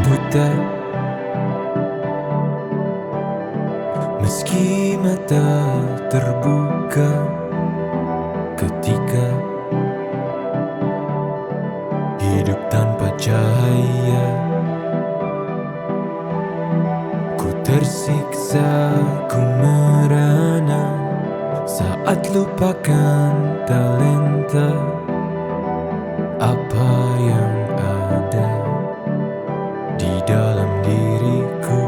buta, meski mata terbuka ketika hidup tanpa cahaya. Ku tersiksa, ku merana saat lupakan talenta apa yang ada di dalam diriku.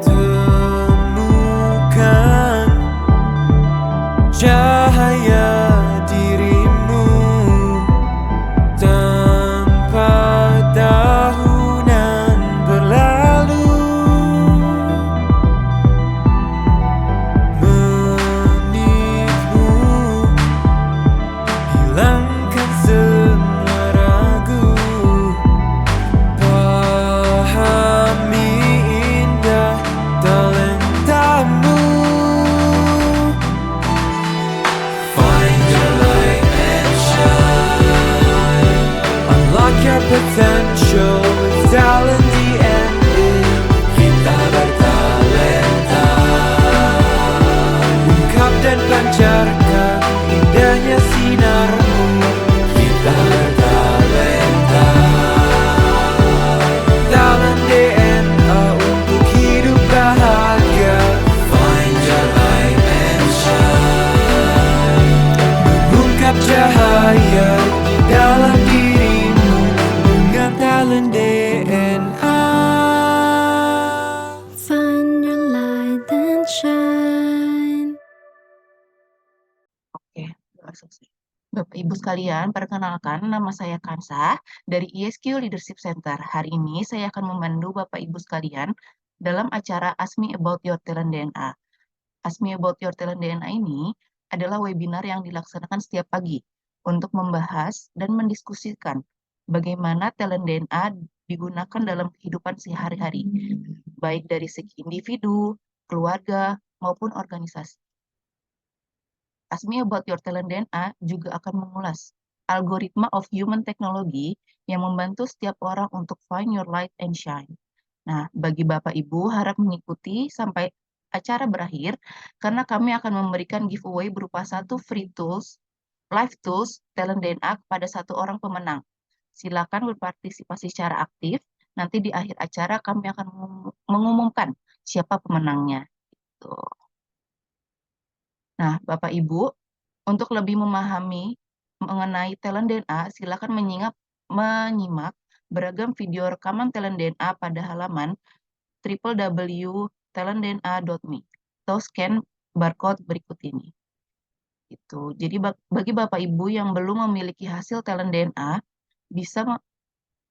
Temukan cahaya dirimu tanpa tahunan berlalu, menitmu hilangkan semua ragu, pahami indah talentamu. Find your light and shine, unlock your potential with talent DNA. Kita bertalenta, ungkap dan pancarkan indahnya sinarmu. Kita bertalenta, talent DNA untuk hidup bahagia. Find your light and shine, mengungkap cahaya di dalam dirimu dengan talent DNA. Find your light and shine. Oke, langsung sih. Bapak Ibu sekalian, perkenalkan nama saya Kansa dari ISQ Leadership Center. Hari ini saya akan memandu Bapak Ibu sekalian dalam acara Ask Me About Your Talent DNA. Ask Me About Your Talent DNA ini adalah webinar yang dilaksanakan setiap pagi untuk membahas dan mendiskusikan bagaimana talent DNA digunakan dalam kehidupan sehari-hari, baik dari segi individu, keluarga, maupun organisasi. Ask Me About Your Talent DNA juga akan mengulas algoritma of human technology yang membantu setiap orang untuk find your light and shine. Nah, bagi Bapak Ibu harap mengikuti sampai acara berakhir karena kami akan memberikan giveaway berupa satu free tools, live tools Talent DNA kepada satu orang pemenang. Silakan berpartisipasi secara aktif. Nanti di akhir acara kami akan mengumumkan siapa pemenangnya. Tuh. Nah, Bapak Ibu, untuk lebih memahami mengenai talent DNA, silakan menyimak beragam video rekaman talent DNA pada halaman www.talentdna.me atau scan barcode berikut ini. Itu. Jadi bagi Bapak Ibu yang belum memiliki hasil talent DNA, bisa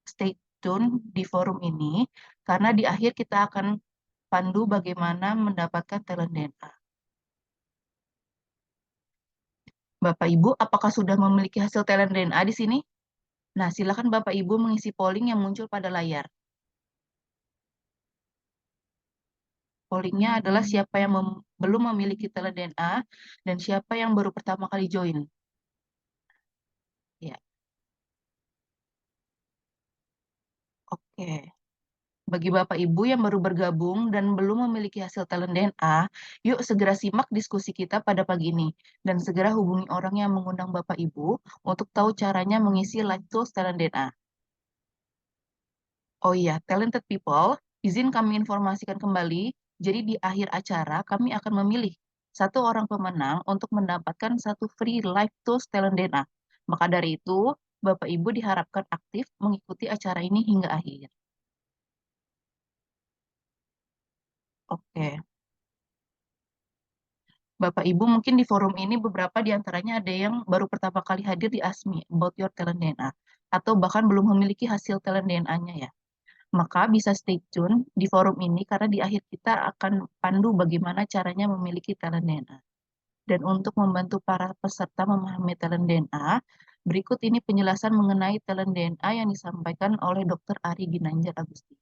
stay tune di forum ini karena di akhir kita akan pandu bagaimana mendapatkan talent DNA. Bapak Ibu, apakah sudah memiliki hasil talent DNA di sini? Nah, silakan Bapak Ibu mengisi polling yang muncul pada layar. Pollingnya adalah siapa yang belum memiliki talent DNA dan siapa yang baru pertama kali join. Ya. Oke. Bagi Bapak Ibu yang baru bergabung dan belum memiliki hasil talent DNA, yuk segera simak diskusi kita pada pagi ini dan segera hubungi orang yang mengundang Bapak Ibu untuk tahu caranya mengisi live tools talent DNA. Oh iya, talented people, izin kami informasikan kembali, jadi di akhir acara kami akan memilih satu orang pemenang untuk mendapatkan satu free live tools talent DNA. Maka dari itu, Bapak Ibu diharapkan aktif mengikuti acara ini hingga akhir. Oke. Bapak Ibu mungkin di forum ini beberapa di antaranya ada yang baru pertama kali hadir di Ask Me About Your Talent DNA atau bahkan belum memiliki hasil talent DNA-nya ya. Maka bisa stay tune di forum ini karena di akhir kita akan pandu bagaimana caranya memiliki talent DNA. Dan untuk membantu para peserta memahami talent DNA, berikut ini penjelasan mengenai talent DNA yang disampaikan oleh Dr. Ari Ginanjar Agustina.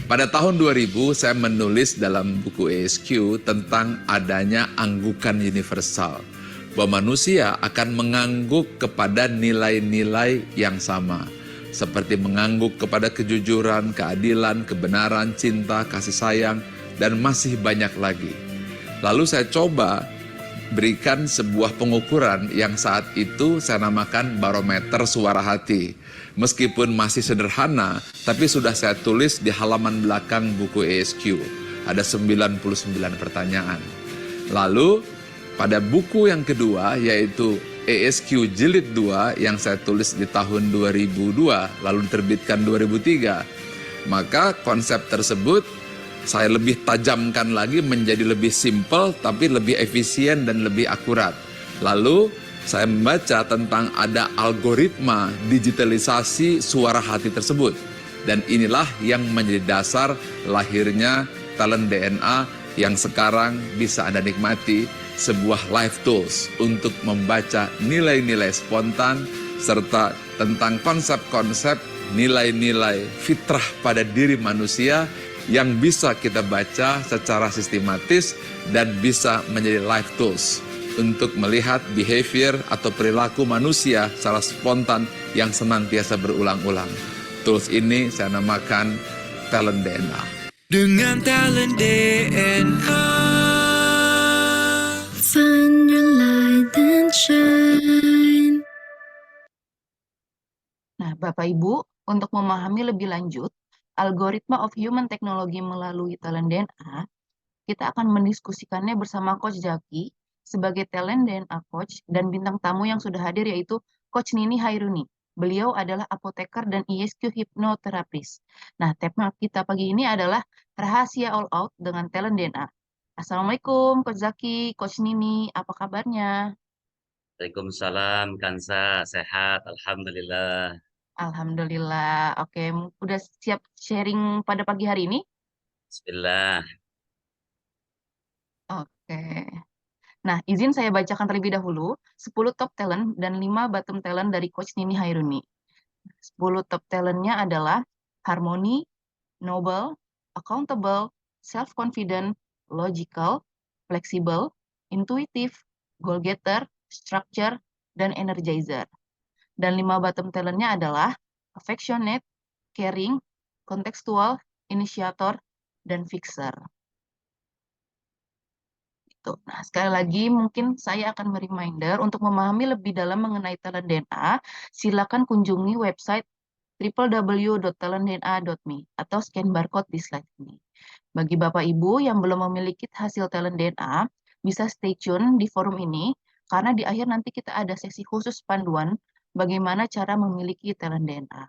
Pada tahun 2000 saya menulis dalam buku ESQ tentang adanya anggukan universal. bahwa manusia akan mengangguk kepada nilai-nilai yang sama. Seperti mengangguk kepada kejujuran, keadilan, kebenaran, cinta, kasih sayang, dan masih banyak lagi. Lalu saya coba berikan sebuah pengukuran yang saat itu saya namakan barometer suara hati. Meskipun masih sederhana, tapi sudah saya tulis di halaman belakang buku ESQ. Ada 99 pertanyaan. Lalu pada buku yang kedua yaitu ESQ Jilid 2 yang saya tulis di tahun 2002 lalu diterbitkan 2003, maka konsep tersebut saya lebih tajamkan lagi menjadi lebih simpel tapi lebih efisien dan lebih akurat. Lalu saya membaca tentang ada algoritma digitalisasi suara hati tersebut, dan inilah yang menjadi dasar lahirnya Talent DNA yang sekarang bisa Anda nikmati, sebuah live tools untuk membaca nilai-nilai spontan serta tentang konsep-konsep nilai-nilai fitrah pada diri manusia yang bisa kita baca secara sistematis dan bisa menjadi live tools untuk melihat behavior atau perilaku manusia secara spontan yang senantiasa berulang-ulang. Tools ini saya namakan Talent DNA. Dengan Talent DNA. Find your light and shine. Nah, Bapak Ibu, untuk memahami lebih lanjut algoritma of human technology melalui Talent DNA, kita akan mendiskusikannya bersama Coach Zaki sebagai Talent DNA Coach dan bintang tamu yang sudah hadir yaitu Coach Nini Hairuni. Beliau adalah apoteker dan ESQ hipnoterapis. Nah, tema kita pagi ini adalah rahasia all out dengan Talent DNA. Assalamualaikum Coach Zaki, Coach Nini, apa kabarnya? Waalaikumsalam, Kansa, sehat, alhamdulillah. Alhamdulillah. Oke, udah siap sharing pada pagi hari ini? Bismillah. Oke. Nah, izin saya bacakan terlebih dahulu 10 top talent dan 5 bottom talent dari Coach Nini Hairuni. 10 top talentnya adalah harmony, noble, accountable, self-confident, logical, flexible, intuitive, goal-getter, structure, dan energizer. Dan 5 bottom talentnya adalah affectionate, caring, contextual, initiator, dan fixer. Nah, sekali lagi mungkin saya akan reminder untuk memahami lebih dalam mengenai Talent DNA, silakan kunjungi website www.talentdna.me atau scan barcode di slide ini. Bagi Bapak Ibu yang belum memiliki hasil Talent DNA, bisa stay tune di forum ini, karena di akhir nanti kita ada sesi khusus panduan bagaimana cara memiliki Talent DNA.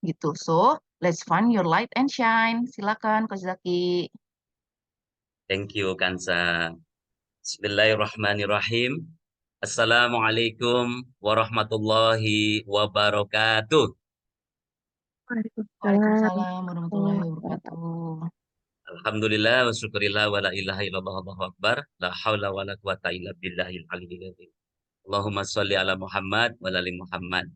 Gitu, so let's find your light and shine. Silakan Coach Zaki. Thank you, Kansa. Bismillahirrahmanirrahim. Assalamualaikum warahmatullahi wabarakatuh. Waalaikumsalam warahmatullahi wabarakatuh. Alhamdulillah wa syukurillah wa la ilaha illallah Allahu akbar. La haula wa la quwata illa billahil aliyyil azim. Allahumma sholli ala Muhammad wa ali Muhammad.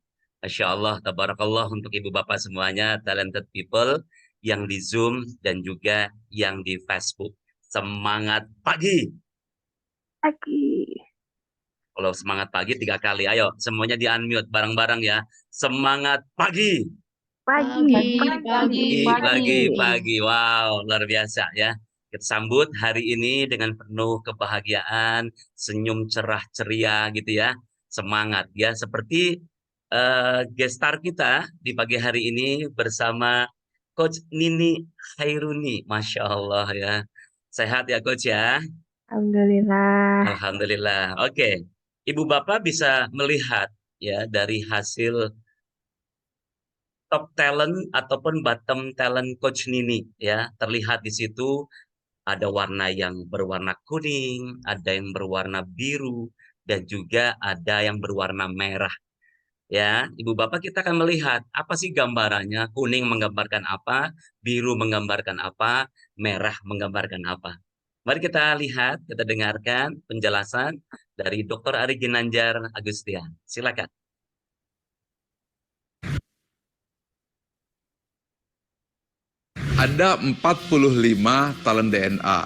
Masya Allah, tabarakallah untuk ibu bapak semuanya, talented people yang di Zoom dan juga yang di Facebook. Semangat pagi. Pagi. Kalau semangat pagi 3 kali, ayo semuanya di unmute bareng-bareng ya. Semangat pagi. Pagi. Wow, luar biasa ya. Kita sambut hari ini dengan penuh kebahagiaan, senyum cerah ceria gitu ya. Semangat ya, seperti gestar kita di pagi hari ini bersama Coach Nini Hairuni. Masya Allah ya. Sehat ya Coach ya? Alhamdulillah. Alhamdulillah. Oke. Ibu Bapak bisa melihat ya dari hasil top talent ataupun bottom talent Coach Nini ya. Terlihat di situ ada warna yang berwarna kuning, ada yang berwarna biru, dan juga ada yang berwarna merah. Ya, Ibu Bapak kita akan melihat apa sih gambarannya, kuning menggambarkan apa, biru menggambarkan apa, merah menggambarkan apa. Mari kita lihat, kita dengarkan penjelasan dari Dr. Ari Ginanjar Agustian. Silakan. Ada 45 talent DNA.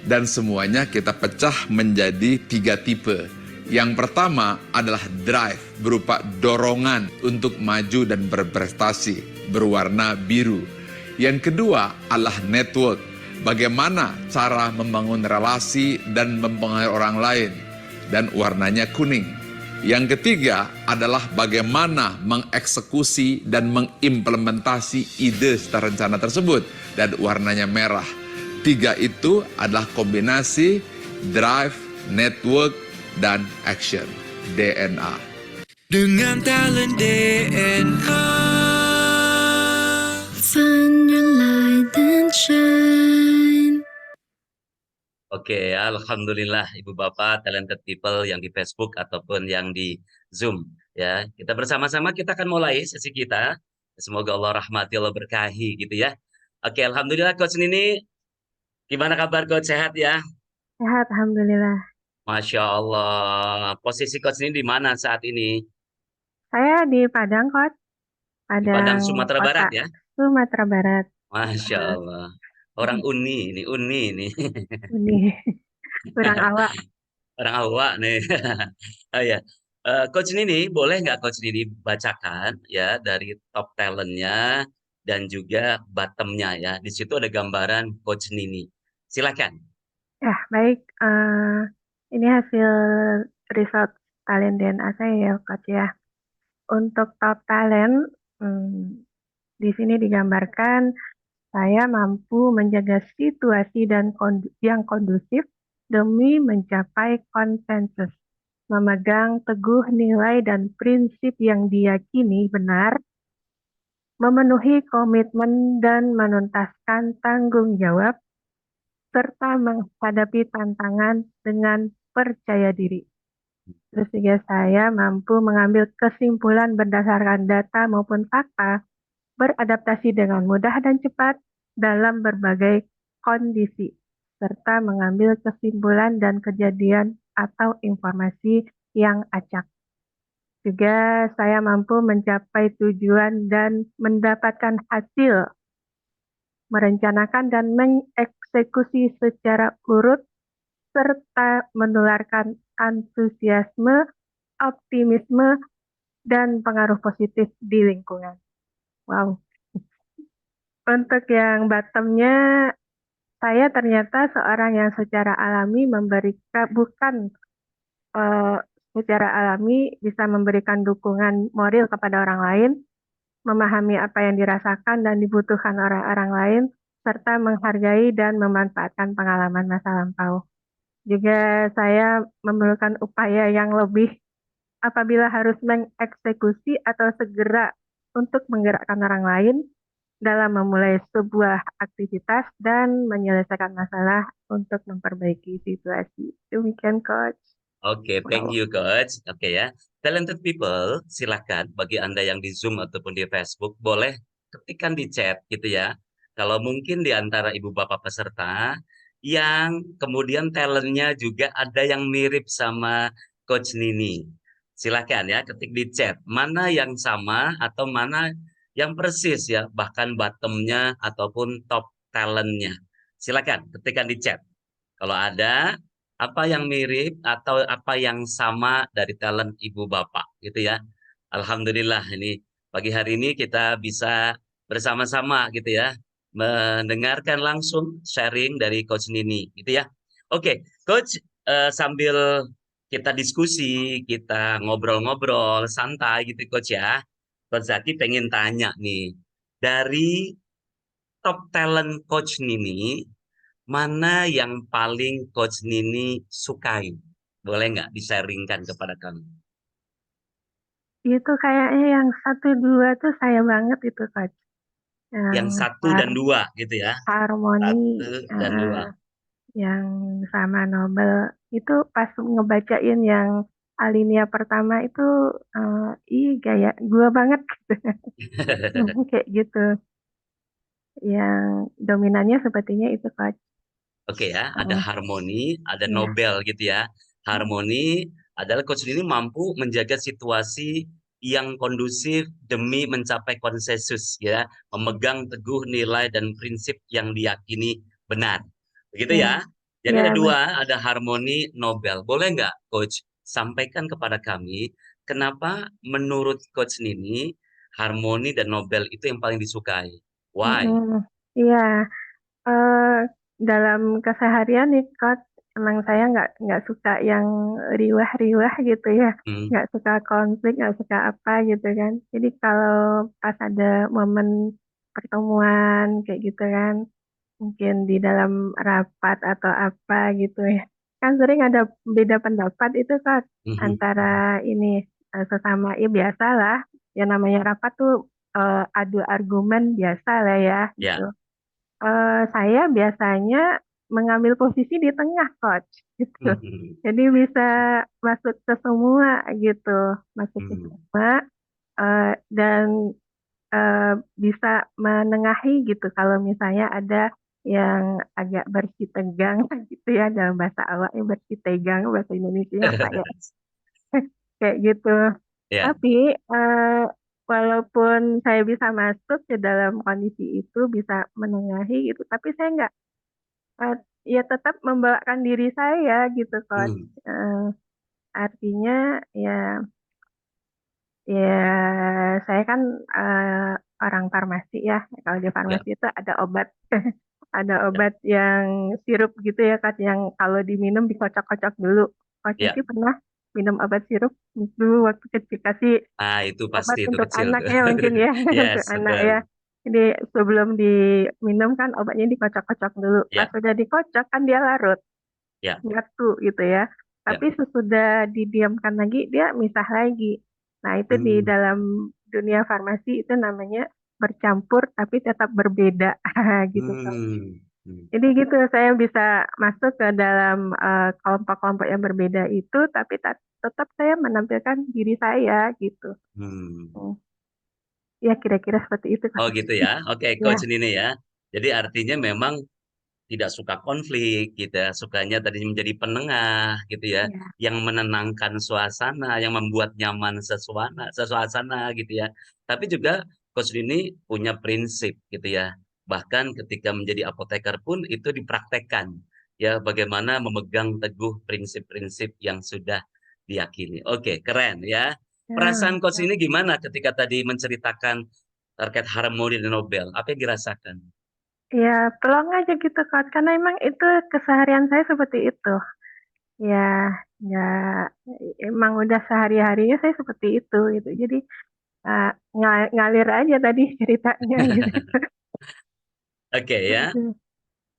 Dan semuanya kita pecah menjadi 3 tipe. Yang pertama adalah drive, berupa dorongan untuk maju dan berprestasi, berwarna biru. Yang kedua adalah network, bagaimana cara membangun relasi dan mempengaruhi orang lain, dan warnanya kuning. Yang ketiga adalah bagaimana mengeksekusi dan mengimplementasi ide secara rencana tersebut, dan warnanya merah. 3 itu adalah kombinasi drive, network, dan action, DNA. dengan talent DNA. Find your light and shine. Oke, alhamdulillah Ibu Bapak talented people yang di Facebook ataupun yang di Zoom ya. Kita bersama-sama kita akan mulai sesi kita. Semoga Allah rahmati, Allah berkahi gitu ya. Oke, alhamdulillah Coach Nini. Gimana kabar Coach, sehat ya? Sehat, alhamdulillah. Masya Allah. Posisi Coach Nini di mana saat ini? Saya di Padang, Coach. Di Padang, Padang Sumatera Kota, Barat ya? Sumatera Barat. Masya Allah. Orang Uni ini. Ini kurang awak. Orang awak nih. Oh ya. Coach Nini, boleh nggak Coach Nini bacakan ya dari top talentnya dan juga bottomnya ya. Di situ ada gambaran Coach Nini. Silakan. Ya, baik. Ini hasil result talent DNA saya ya, Coach ya. Untuk top talent, di sini digambarkan saya mampu menjaga situasi dan yang kondusif demi mencapai konsensus, memegang teguh nilai dan prinsip yang diyakini benar, memenuhi komitmen dan menuntaskan tanggung jawab, serta menghadapi tantangan dengan percaya diri. Terus juga saya mampu mengambil kesimpulan berdasarkan data maupun fakta, beradaptasi dengan mudah dan cepat dalam berbagai kondisi, serta mengambil kesimpulan dan kejadian atau informasi yang acak. Juga saya mampu mencapai tujuan dan mendapatkan hasil, merencanakan dan mengeksekusi secara urut, serta menularkan antusiasme, optimisme, dan pengaruh positif di lingkungan. Wow. Untuk yang bottomnya, saya ternyata seorang yang secara alami secara alami bisa memberikan dukungan moral kepada orang lain, memahami apa yang dirasakan dan dibutuhkan orang-orang lain, serta menghargai dan memanfaatkan pengalaman masa lampau. Juga saya memerlukan upaya yang lebih apabila harus mengeksekusi atau segera untuk menggerakkan orang lain dalam memulai sebuah aktivitas dan menyelesaikan masalah untuk memperbaiki situasi. Demikian, Coach. Oke, thank you Coach. Oke ya. Talented people, silakan bagi Anda yang di Zoom ataupun di Facebook, boleh ketikkan di chat gitu ya. Kalau mungkin di antara ibu bapak peserta yang kemudian talentnya juga ada yang mirip sama Coach Nini. Silakan ya, ketik di chat. Mana yang sama atau mana yang persis ya, bahkan bottomnya ataupun top talentnya. Silakan ketikkan di chat. Kalau ada apa yang mirip atau apa yang sama dari talent ibu bapak gitu ya. Alhamdulillah ini pagi hari ini kita bisa bersama-sama gitu ya mendengarkan langsung sharing dari Coach Nini gitu ya. Oke, Coach, sambil kita diskusi, kita ngobrol-ngobrol santai gitu Coach ya. Coach Zaki pengen tanya nih, dari top talent Coach Nini, mana yang paling Coach Nini sukai? Boleh nggak di-sharingkan kepada kami? Itu kayaknya yang 1-2 tuh saya banget itu, Coach. Yang 1 dan 2 gitu ya? Harmoni, 1 dan 2. yang sama Nobel. Itu pas ngebacain yang alinea pertama itu, gaya gue banget gitu. Kayak gitu. Yang dominannya sepertinya itu, Coach. Oke ya, ada harmoni, ada Iya. Nobel gitu ya. Harmoni adalah Coach Nini mampu menjaga situasi yang kondusif demi mencapai konsensus ya, memegang teguh nilai dan prinsip yang diyakini benar. Begitu ya? Jadi Ya, ada dua, ada harmoni, Nobel. Boleh nggak Coach sampaikan kepada kami kenapa menurut Coach Nini harmoni dan Nobel itu yang paling disukai? Why? Iya, dalam keseharian nih, Coach, emang saya nggak suka yang riwah-riwah gitu ya, Hmm. nggak suka konflik, nggak suka apa gitu kan. Jadi kalau pas ada momen pertemuan kayak gitu kan, mungkin di dalam rapat atau apa gitu ya, kan sering ada beda pendapat itu Kak, Mhm. antara ini sesama ya biasa lah, ya namanya rapat tuh adu argumen biasa lah ya Ya. gitu. Saya biasanya mengambil posisi di tengah, Coach, gitu. Mhm. Jadi bisa masuk ke semua gitu, masuk ke Hmm. semua dan bisa menengahi gitu kalau misalnya ada yang agak bersitegang gitu ya dalam bahasa awaknya bersitegang bahasa Indonesia apa ya kayak gitu. Ya. Tapi walaupun saya bisa masuk ke dalam kondisi itu bisa menengahi gitu, tapi saya nggak Eee, ya tetap membawakan diri saya gitu, Coach. Hmm. Artinya ya saya kan, orang farmasi ya, kalau di Ya. farmasi itu ada obat ada Ya. obat yang sirup gitu ya, Kak, yang kalau diminum dikocok-kocok dulu. Coachnya Ya. sih pernah minum obat sirup dulu waktu kecil, kasih Ah, itu obat pasti itu untuk kecil anak tuh. ya mungkin ya, Yes, untuk anak betul. ya. Jadi sebelum diminum kan obatnya dikocok-kocok dulu, pas Ya. sudah dikocok kan dia larut. Ya. Nyatu gitu ya. Ya. Tapi sesudah didiamkan lagi dia misah lagi. Nah, itu di Hmm. dalam dunia farmasi itu namanya bercampur tapi tetap berbeda gitu kan. Hmm. Hmm. Jadi gitu saya bisa masuk ke dalam kelompok-kelompok yang berbeda itu tapi tetap saya menampilkan diri saya gitu. Hmm. Hmm. Ya kira-kira seperti itu Kak. Oh gitu ya. Oke, Ya, Coach Nini ya. Jadi artinya memang tidak suka konflik gitu ya, sukanya tadi menjadi penengah gitu ya, ya, yang menenangkan suasana, yang membuat nyaman suasana gitu ya. Tapi juga Coach Dini punya prinsip gitu ya. Bahkan ketika menjadi apoteker pun itu dipraktekkan ya, bagaimana memegang teguh prinsip-prinsip yang sudah diyakini. Oke, keren ya. ya. Perasaan Coach ini gimana ketika tadi menceritakan terkait harmoni dan Nobel? Apa yang dirasakan? Ya, pelong aja gitu Kak, karena emang itu keseharian saya seperti itu. Ya, ya, emang udah sehari-harinya saya seperti itu gitu. Jadi ngalir aja tadi ceritanya gitu. Oke ya. Gitu.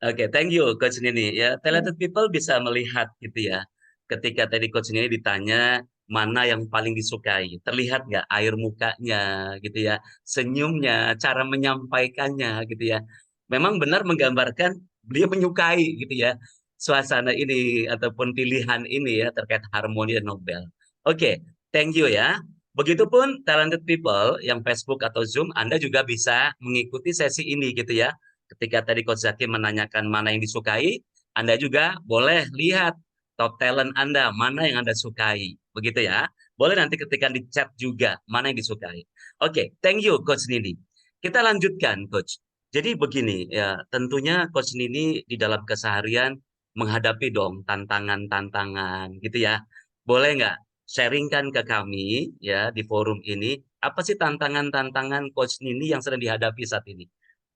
Oke, thank you Coach Nini. Ya, Ya, talented people bisa melihat gitu ya. Ketika tadi Coach Nini ditanya mana yang paling disukai, terlihat nggak air mukanya gitu ya, senyumnya, cara menyampaikannya gitu ya. Memang benar menggambarkan beliau menyukai gitu ya suasana ini ataupun pilihan ini ya terkait harmoni dan Nobel. Oke, thank you ya. Begitupun talented people yang Facebook atau Zoom, Anda juga bisa mengikuti sesi ini gitu ya. Ketika tadi Coach Zaki menanyakan mana yang disukai, Anda juga boleh lihat top talent Anda, mana yang Anda sukai. Begitu ya. Boleh nanti ketika di chat juga, mana yang disukai. Oke, thank you Coach Nini. Kita lanjutkan Coach. Jadi begini, ya tentunya Coach Nini di dalam keseharian menghadapi dong tantangan-tantangan gitu ya. Boleh nggak sharingkan ke kami ya di forum ini, apa sih tantangan-tantangan Coach Nini yang sedang dihadapi saat ini?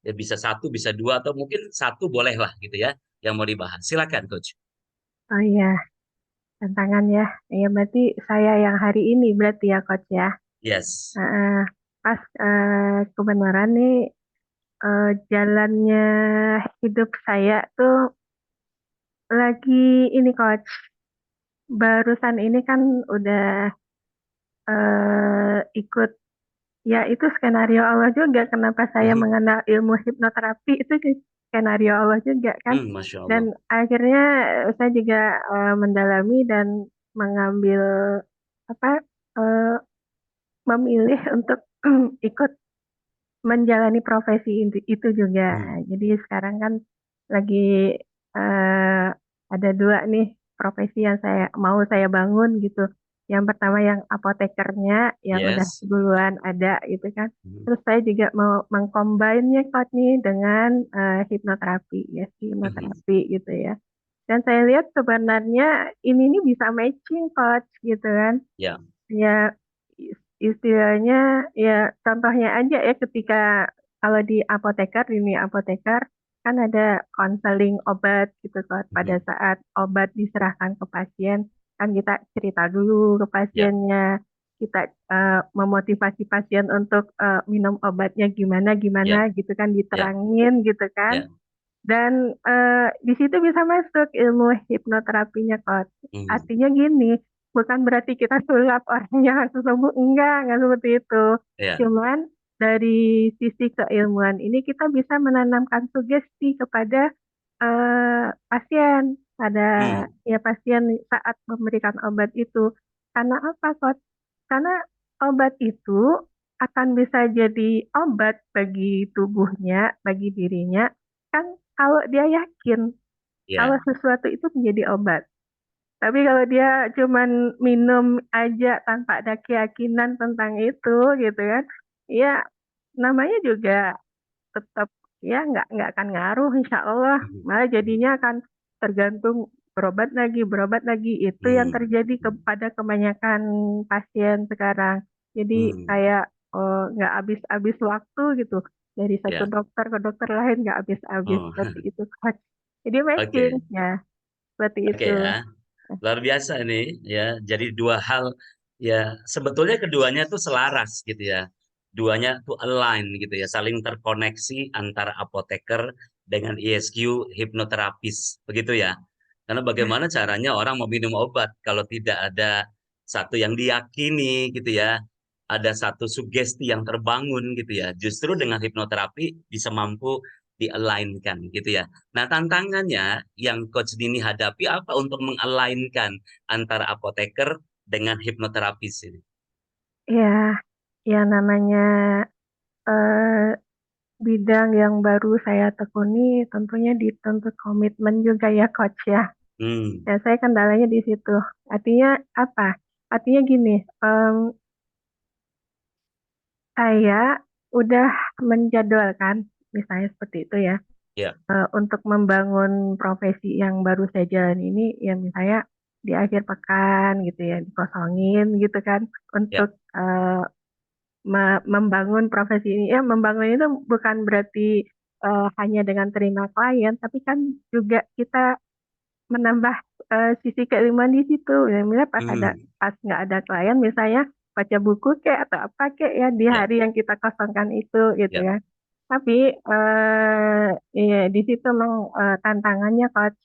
Ya bisa satu, bisa dua, atau mungkin satu boleh lah gitu ya, yang mau dibahas. Silakan, Coach. oh iya, tantangan ya. Ya berarti saya yang hari ini berarti ya Coach ya. Yes. Pas kebenaran nih jalannya hidup saya tuh lagi ini Coach. Barusan ini kan udah ikut ya itu skenario Allah juga kenapa saya Mhm. mengenal ilmu hipnoterapi itu skenario Allah juga kan. Masya Allah. Dan akhirnya saya juga mendalami dan mengambil apa eh, memilih untuk ikut menjalani profesi itu juga. Hmm. Jadi sekarang kan lagi ada dua nih profesi yang saya bangun gitu. Yang pertama yang apotekernya yang udah Yes. duluan ada gitu kan. Mhm. Terus saya juga mau mengcombine-nya Coach nih dengan hipnoterapi ya, Mhm. hipnoterapi gitu ya. Dan saya lihat sebenarnya ini nih bisa matching coach gitu kan. Ya. Ya istilahnya ya contohnya aja ya ketika kalau di apoteker ini apoteker kan ada konseling obat gitu kan. Pada Mhm. saat obat diserahkan ke pasien kan kita cerita dulu ke Ya. pasiennya, kita memotivasi pasien untuk minum obatnya gimana Ya. gimana gitu kan, Ya. diterangin gitu kan. Ya. Dan di situ bisa masuk ilmu hipnoterapinya, Coach. Mhm. Artinya gini, bukan berarti kita sulap orangnya langsung sembuh, enggak seperti itu. Ya. Cuman dari sisi keilmuan ini kita bisa menanamkan sugesti kepada pasien, pada Hmm. ya pasien saat memberikan obat itu. Karena apa, Coach? Karena obat itu akan bisa jadi obat bagi tubuhnya, bagi dirinya, kan kalau dia yakin kalau Ya. sesuatu itu menjadi obat. Tapi kalau dia cuman minum aja tanpa ada keyakinan tentang itu gitu kan, ya namanya juga tetap ya nggak akan ngaruh insya Allah. Mhm. Malah Mhm. jadinya akan tergantung berobat lagi. Itu yang Hmm. terjadi kepada kebanyakan pasien sekarang. Jadi Hmm. kayak nggak habis-habis waktu gitu. Dari satu Ya. dokter ke dokter lain nggak habis-habis Oh. seperti itu, Coach. Jadi matching Oke. ya seperti Oke itu. ya. Luar biasa nih ya. Jadi dua hal ya sebetulnya keduanya tuh selaras gitu ya. Duanya tuh align gitu ya, saling terkoneksi antara apoteker dengan ESQ hipnoterapis begitu ya. Karena Ya, bagaimana caranya orang mau minum obat kalau tidak ada satu yang diyakini gitu ya. Ada satu sugesti yang terbangun gitu ya. Justru dengan hipnoterapi bisa mampu di-align-kan gitu ya. Nah, tantangannya yang Coach Dini hadapi apa untuk meng-align-kan antara apoteker dengan hipnoterapis ini? ya, ya namanya eh, bidang yang baru saya tekuni tentunya dituntut komitmen juga ya Coach ya. Hmm. Ya saya kendalanya di situ. Artinya apa? Artinya gini, saya udah menjadwalkan, misalnya seperti itu ya, Ya. untuk membangun profesi yang baru saya jalan ini, ya misalnya di akhir pekan gitu ya, dikosongin gitu kan, Ya. untuk membangun profesi ini. Ya membangun itu bukan berarti hanya dengan terima klien, tapi kan juga kita menambah sisi keilmuan di situ. Ya, misalnya Hmm. pas nggak ada klien, misalnya baca buku kek atau apa kek ya di Ya. hari yang kita kosongkan itu gitu Ya. ya. Tapi ya, di situ memang tantangannya Coach,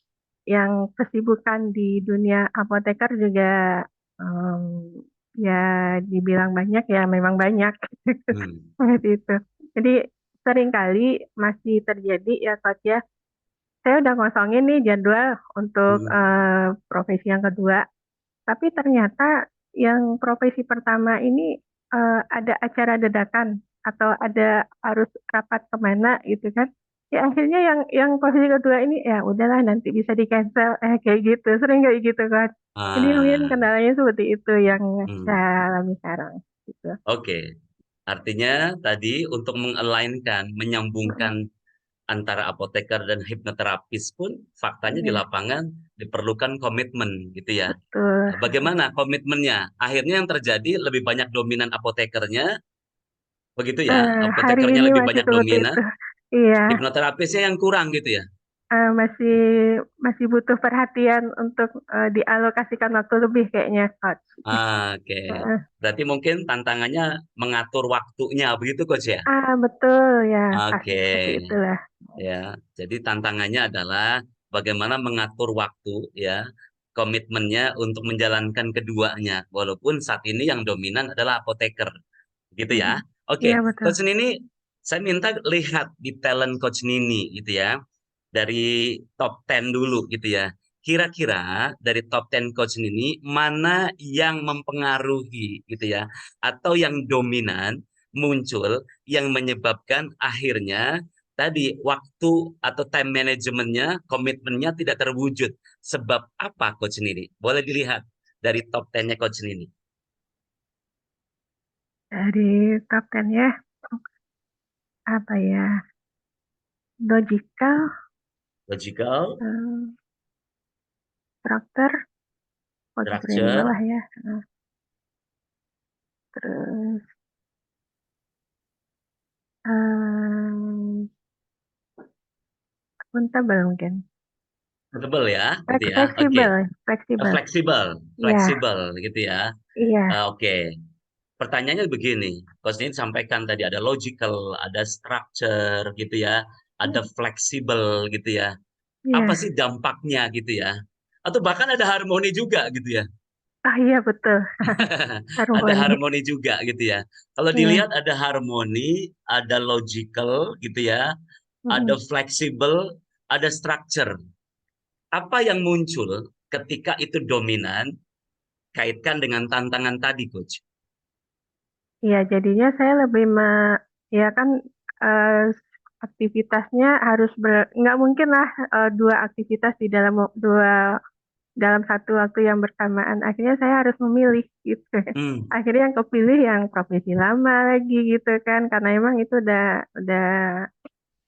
yang kesibukan di dunia apoteker juga em, ya dibilang banyak ya memang banyak Hmm. seperti itu. Jadi seringkali masih terjadi ya Coach ya, saya udah ngosongin nih jadwal untuk Hmm. profesi yang kedua, tapi ternyata yang profesi pertama ini ada acara dadakan atau ada harus rapat kemana gitu kan. Ya akhirnya yang profesi kedua ini ya udahlah nanti bisa di cancel kayak gitu, sering kayak gitu kan. Jadi mungkin Ah. kendalanya seperti itu yang Hmm. saya alami sekarang gitu. Oke. Artinya tadi untuk meng-align-kan, menyambungkan antara apoteker dan hipnoterapis pun faktanya di Ya, lapangan diperlukan komitmen gitu ya. betul. Nah, bagaimana komitmennya? Akhirnya yang terjadi lebih banyak dominan apotekernya, begitu ya? Hari Apotekernya ini lebih masih banyak seperti dominan, itu. Iya. hipnoterapisnya yang kurang gitu ya? Masih masih butuh perhatian untuk dialokasikan waktu lebih kayaknya, Coach. Oke. Heeh. Berarti mungkin tantangannya mengatur waktunya, begitu Coach ya? Betul ya, pasti Oke. seperti itulah. Ya, jadi tantangannya adalah bagaimana mengatur waktu ya, komitmennya untuk menjalankan keduanya. Walaupun saat ini yang dominan adalah apoteker, gitu Mhm. ya. Iya Oke, betul. Coach Nini, saya minta lihat di talent Coach Nini gitu ya. Dari top 10 dulu gitu ya. Kira-kira dari top 10 Coach Nini mana yang mempengaruhi gitu ya, atau yang dominan muncul yang menyebabkan akhirnya tadi waktu atau time manajemennya, komitmennya tidak terwujud. Sebab apa Coach Nini? Boleh dilihat dari top 10-nya Coach Nini. Dari top 10 ya, apa ya, logical, Logical, eh, Structure, posisinya di Structure, bawah ya. Terus accountable mungkin. accountable ya, gitu ya. Oke. Fleksibel, fleksibel. Fleksibel, Iya, fleksibel gitu ya. iya, Oke. Pertanyaannya begini, Coach ini sampaikan tadi ada logical, ada structure gitu ya, ada fleksibel gitu ya. Apa iya. sih dampaknya gitu ya? Atau bahkan ada harmoni juga gitu ya. Ah iya betul, Ada harmoni. harmoni juga gitu ya. Kalau Iya. dilihat ada harmoni, ada logical gitu ya, ada Mm-mm. fleksibel, ada structure. Apa yang muncul ketika itu dominan, kaitkan dengan tantangan tadi, Coach? Iya, jadinya saya lebih ya kan eh, aktivitasnya harus nggak mungkin lah dua aktivitas di dalam satu waktu yang bersamaan. Akhirnya saya harus memilih gitu. Hmm, Akhirnya yang kepilih yang profesi lama lagi gitu kan, karena emang itu udah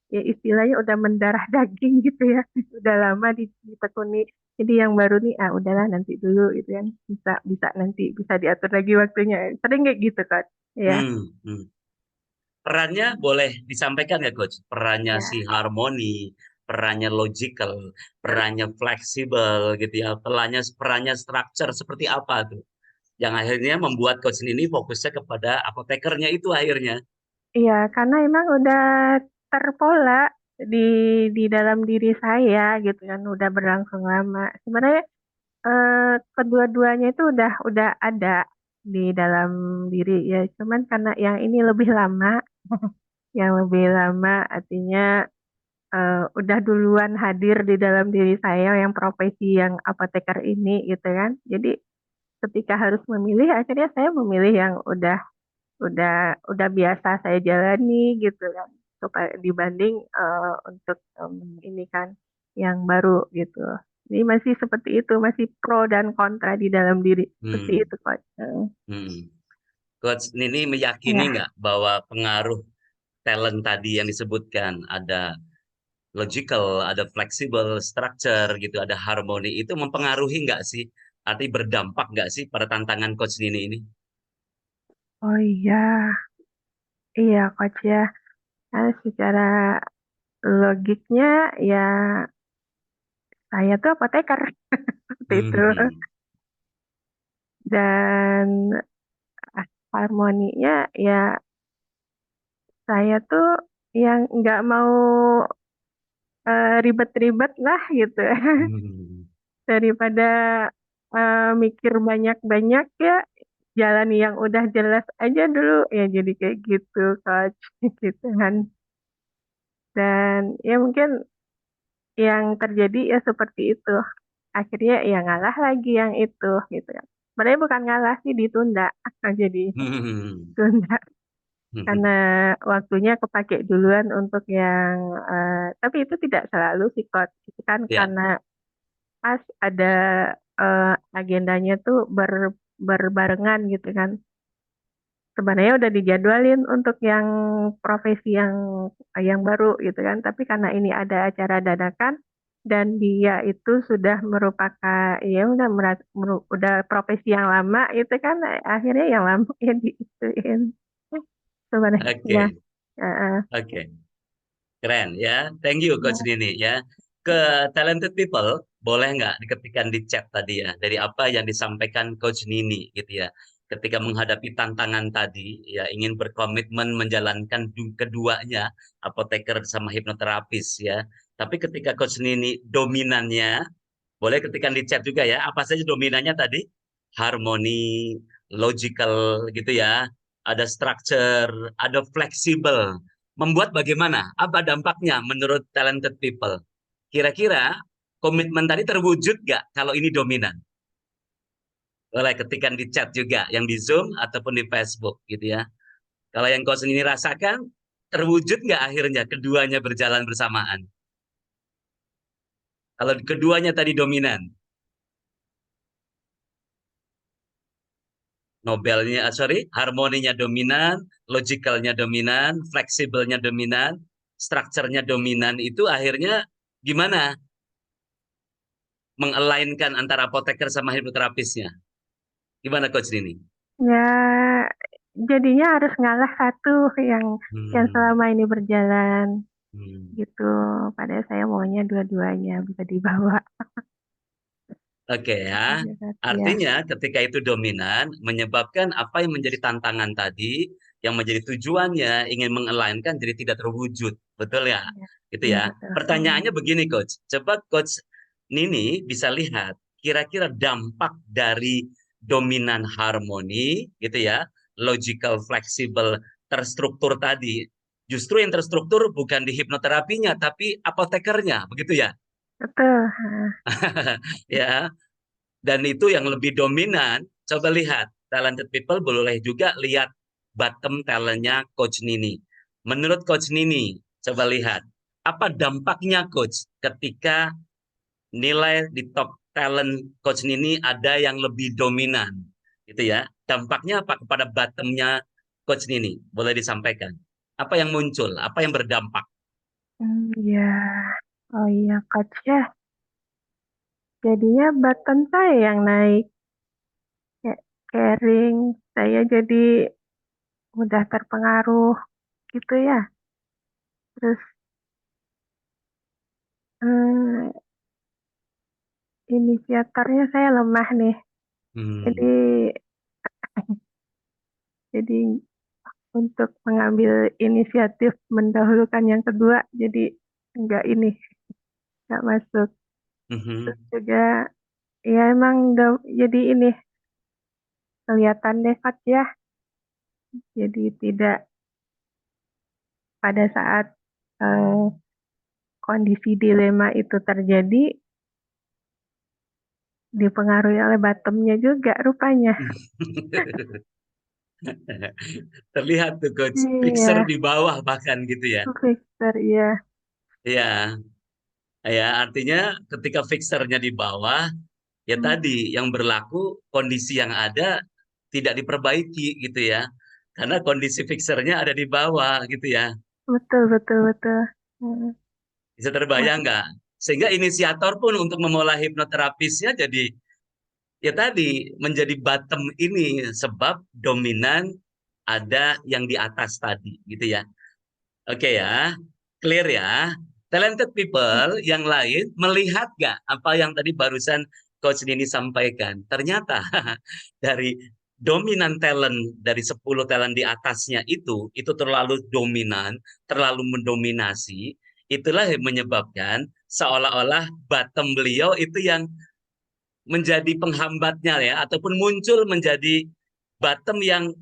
ya istilahnya udah mendarah daging gitu ya, udah lama ditekuni. Jadi yang baru nih, udahlah nanti dulu gitu kan, bisa bisa nanti bisa diatur lagi waktunya. Sering kayak gitu kan, ya. hmm, hmm. Perannya boleh disampaikan ya, Coach? Perannya Ya, si harmoni, perannya logical, perannya fleksibel gitu ya, perannya structure seperti apa tuh? Yang akhirnya membuat Coach ini fokusnya kepada apotekernya itu akhirnya. iya, karena emang udah terpola di di dalam diri saya gitu kan, udah berlangsung lama. Sebenarnya kedua-duanya itu udah ada di dalam diri ya, cuman karena yang ini lebih lama, yang lebih lama artinya udah duluan hadir di dalam diri saya yang profesi yang apoteker ini gitu kan. Jadi ketika harus memilih, akhirnya saya memilih yang udah biasa saya jalani gitu kan, supaya dibanding untuk ini kan yang baru gitu. Jadi masih seperti itu, masih pro dan kontra di dalam diri seperti Hmm, itu Coach. hmm. Coach Nini meyakini Ya, nggak bahwa pengaruh talent tadi yang disebutkan ada logical, ada flexible structure gitu, ada harmoni itu mempengaruhi nggak sih? Arti berdampak nggak sih pada tantangan Coach Nini ini? oh iya, iya Coach ya. Secara logiknya ya saya tuh apoteker seperti itu, Hmm. dan harmoninya ya saya tuh yang nggak mau ribet-ribet lah gitu. Hmm. Daripada mikir banyak-banyak ya jalan yang udah jelas aja dulu ya, jadi kayak gitu Coach. Gitu kan. Dan ya mungkin yang terjadi ya seperti itu, akhirnya ya ngalah lagi yang itu gitu kan. Sebenarnya bukan ngalah sih, ditunda. Jadi Hmm. tunda Hmm. karena waktunya kepake duluan untuk yang tapi itu tidak selalu sih Coach. Itu kan Ya. karena pas ada agendanya tuh berbarengan gitu kan. Sebenarnya udah dijadwalin untuk yang profesi yang baru gitu kan. Tapi karena ini ada acara dadakan dan dia itu sudah merupakan ya udah profesi yang lama itu kan, akhirnya yang lama yang diituin sebenarnya. Oke. Heeh. Oke. Keren ya. Thank you Coach Nini ya. Ke talented people, boleh nggak diketikkan di chat tadi ya, dari apa yang disampaikan Coach Nini gitu ya. Ketika menghadapi tantangan tadi, ya ingin berkomitmen menjalankan keduanya, apoteker sama hipnoterapis ya. Tapi ketika Coach Nini dominannya, boleh ketikkan di chat juga ya. Apa saja dominannya tadi? Harmoni, logical gitu ya. Ada structure, ada fleksibel. Membuat bagaimana? Apa dampaknya menurut talented people? Kira-kira komitmen tadi terwujud nggak kalau ini dominan? Boleh ketikkan di chat juga, yang di Zoom ataupun di Facebook gitu ya. Kalau yang kau sendiri rasakan, terwujud nggak akhirnya keduanya berjalan bersamaan? Kalau keduanya tadi dominan, harmoninya dominan, logicalnya dominan, fleksibelnya dominan, strukturnya dominan, itu akhirnya gimana? mengelainkan antara apoteker sama hipnoterapisnya? Gimana Coach Nini? Ya, jadinya harus ngalah satu yang Hmm, selama ini berjalan hmm. gitu. Padahal saya maunya dua-duanya bisa dibawa. Oke ya. Iya, ya, Artinya ketika itu dominan menyebabkan apa yang menjadi tantangan tadi, yang menjadi tujuannya ingin mengelainkan jadi tidak terwujud. Betul ya? iya, Gitu iya ya. betul. Pertanyaannya begini Coach. Coba Coach Nini bisa lihat kira-kira dampak dari dominan harmoni gitu ya, logical, fleksibel, terstruktur tadi. Justru yang terstruktur bukan di hipnoterapinya tapi apotekernya, begitu ya? Betul. Ya. Dan itu yang lebih dominan, coba lihat. Talented people boleh juga lihat bottom talentnya Coach Nini. Menurut Coach Nini, coba lihat. Apa dampaknya Coach ketika nilai di top talent Coach Nini ada yang lebih dominan? Gitu ya. Dampaknya apa kepada bottomnya Coach Nini? Boleh disampaikan. Apa yang muncul? Apa yang berdampak? Ya. Oh iya, Coach ya. Jadinya button saya yang naik. Kayak caring, saya jadi mudah terpengaruh gitu ya. Terus inisiatornya saya lemah nih. Jadi Hmm. jadi untuk mengambil inisiatif mendahulukan yang kedua, jadi enggak masuk. Terus Mhm. juga ya emang jadi ini kelihatan deh Coach ya. Jadi tidak pada saat eh, kondisi dilema itu terjadi dipengaruhi oleh bottomnya juga rupanya. Terlihat tuh Coach, Iya, fixer di bawah bahkan gitu ya. Victor, iya. Iya, ya artinya ketika fixernya di bawah, ya Hmm, tadi yang berlaku kondisi yang ada tidak diperbaiki gitu ya. Karena kondisi fixernya ada di bawah gitu ya. betul, betul, betul. Hmm, Bisa wah, terbayang nggak? Sehingga inisiator pun untuk memulai hipnoterapisnya jadi ya tadi menjadi bottom ini sebab dominan ada yang di atas tadi gitu ya. Oke ya, clear ya. Talented people yang lain melihat gak apa yang tadi barusan Coach Nini sampaikan? Ternyata dari dominan talent dari 10 talent di atasnya itu terlalu dominan, terlalu mendominasi. Itulah yang menyebabkan seolah-olah bottom beliau itu yang menjadi penghambatnya ya, ataupun muncul menjadi bottom yang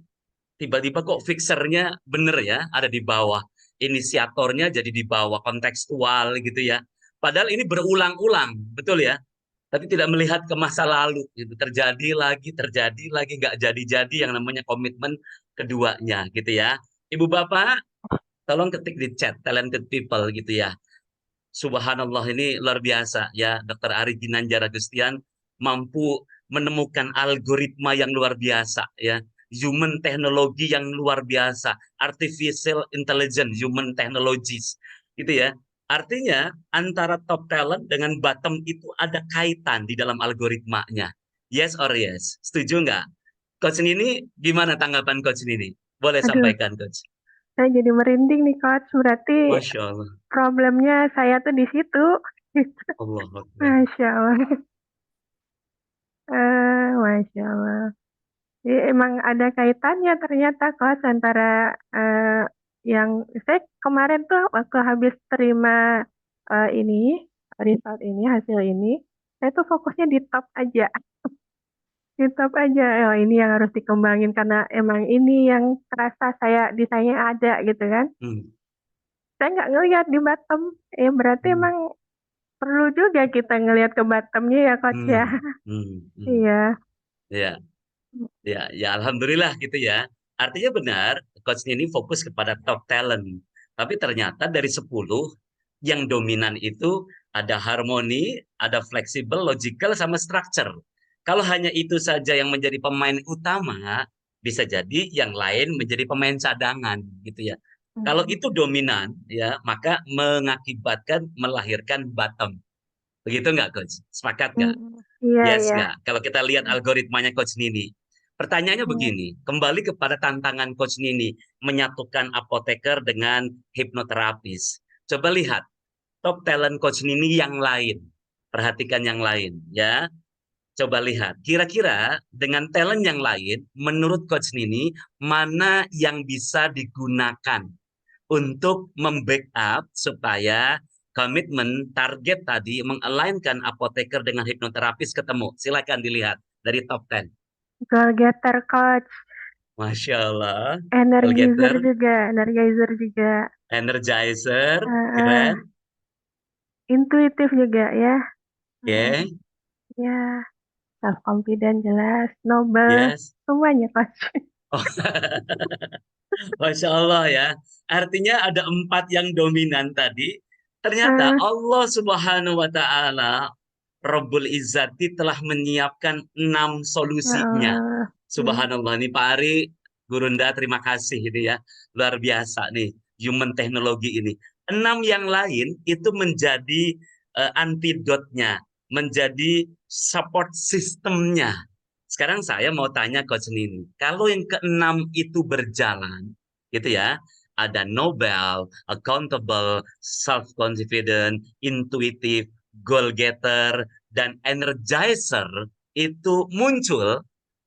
tiba-tiba kok fixernya bener ya, ada di bawah. Inisiatornya jadi di bawah, kontekstual gitu ya. Padahal ini berulang-ulang, betul ya. Tapi tidak melihat ke masa lalu, gitu. Terjadi lagi, nggak jadi-jadi yang namanya komitmen keduanya gitu ya. Ibu Bapak, tolong ketik di chat, talented people gitu ya. Subhanallah ini luar biasa ya, Dr. Ari Ginanjar Agustian mampu menemukan algoritma yang luar biasa ya, human teknologi yang luar biasa, artificial intelligence, human technologies gitu ya. Artinya antara top talent dengan bottom itu ada kaitan di dalam algoritmanya. Yes or yes? Setuju nggak? Coach ini gimana tanggapan Coach ini? Boleh aduh, sampaikan Coach. saya jadi merinding nih Coach. Berarti Masya Allah. problemnya saya tuh di situ. Allah Akbar. Masya Allah. Masya Allah. Jadi emang ada kaitannya ternyata Coach antara yang saya kemarin tuh waktu habis terima ini result ini hasil ini, saya tuh fokusnya di top aja. Di top aja. Oh, ini yang harus dikembangin karena emang ini yang terasa desainnya ada gitu kan. Hmm. Saya nggak ngelihat di bottom. Berarti Hmm. emang perlu juga kita ngelihat ke bottomnya ya Coach ya. Hmm. Hmm. Hmm. Iya. Ya, ya, alhamdulillah gitu ya. Artinya benar, coach ini fokus kepada top talent. Tapi ternyata dari 10 yang dominan itu ada harmoni, ada fleksibel, logical, sama structure. Kalau hanya itu saja yang menjadi pemain utama, bisa jadi yang lain menjadi pemain cadangan gitu ya. Kalau Hmm. itu dominan ya, maka mengakibatkan melahirkan bottom. Begitu nggak, Coach? Sepakat nggak? Iya, Yes iya. nggak? Kalau kita lihat algoritmanya Coach Nini. Pertanyaannya Hmm. begini, kembali kepada tantangan Coach Nini, menyatukan apoteker dengan hipnoterapis. Coba lihat, top talent Coach Nini yang lain. Perhatikan yang lain, ya. Coba lihat, kira-kira dengan talent yang lain, menurut Coach Nini, mana yang bisa digunakan untuk membackup supaya komitmen target tadi mengalignkan apoteker dengan hipnoterapis ketemu. Silakan dilihat dari top 10. Goal getter, Coach. Masya Allah. Energizer Goal juga, energizer juga. Energizer, Uh, keren. intuitif juga ya. Oke, Ya, self confident jelas, noble, yes. semuanya, Coach. Oh, Masya Allah ya. Artinya ada 4 yang dominan tadi. Ternyata Uh, Allah Subhanahu wa Ta'ala, Rabbul Izzati telah menyiapkan 6 ya solusinya. Allah. Subhanallah, nih Pak Ari, Gurunda, terima kasih ini ya. Luar biasa nih, human teknologi ini. 6 yang lain itu menjadi antidotnya, menjadi support sistemnya. Sekarang saya mau tanya Coach Nini, kalau yang keenam itu berjalan, gitu ya, ada Nobel, accountable, self-confident, intuitive, goal getter, dan energizer itu muncul,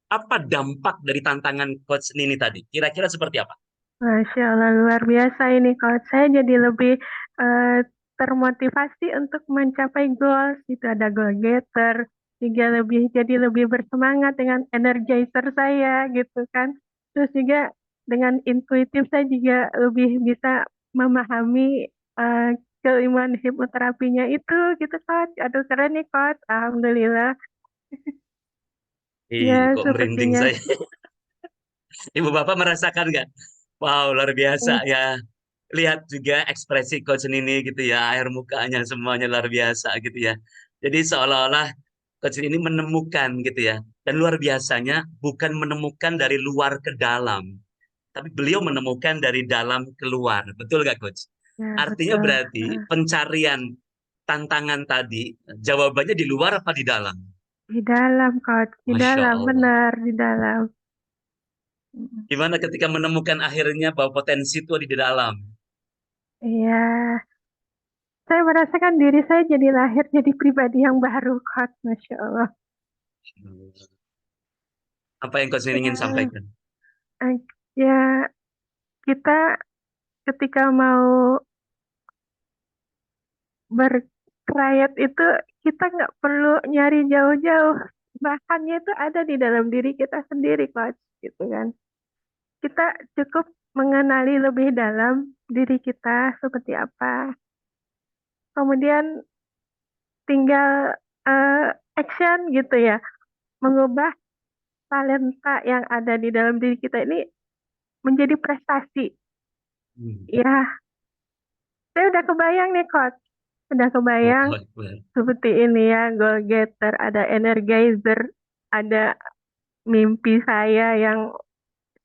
apa dampak dari tantangan Coach Nini tadi? Kira-kira seperti apa? Masya Allah, luar biasa ini, Coach. Saya jadi lebih eh, termotivasi untuk mencapai goals. Itu ada goal getter, juga jadi lebih bersemangat dengan energizer saya, gitu kan. Terus juga dengan intuitif saya juga lebih bisa memahami eh, keilmuan hipnoterapinya itu, gitu, Coach. Aduh, keren nih, Coach. Alhamdulillah. Ih, Ya, kok merinding sepertinya. saya. Ibu Bapak merasakan nggak? Wow, luar biasa ya. Lihat juga ekspresi Coach Nini gitu ya, air mukanya semuanya luar biasa gitu ya. Jadi seolah-olah Coach Nini menemukan gitu ya. Dan luar biasanya bukan menemukan dari luar ke dalam, tapi beliau menemukan dari dalam keluar. Betul nggak, Coach? Ya, Artinya betul. berarti pencarian tantangan tadi, jawabannya di luar apa di dalam? Di dalam, Coach. Di Masya dalam, Allah. benar, di dalam. Gimana ketika menemukan akhirnya bahwa potensi itu ada di dalam? Iya, saya merasakan diri saya jadi lahir jadi pribadi yang baru, Coach. Masya Allah. Apa yang Coach Nini ingin Ya, sampaikan? eh, ya, kita ketika mau berkrayat itu, kita nggak perlu nyari jauh-jauh. Bahannya itu ada di dalam diri kita sendiri, Coach. Gitu kan. Kita cukup mengenali lebih dalam diri kita seperti apa. Kemudian tinggal action gitu ya, mengubah talenta yang ada di dalam diri kita ini menjadi prestasi. Hmm. Ya, saya udah kebayang nih, Coach. Udah Oh, kebayang Akbar. seperti ini ya, goal getter, ada energizer, ada mimpi saya yang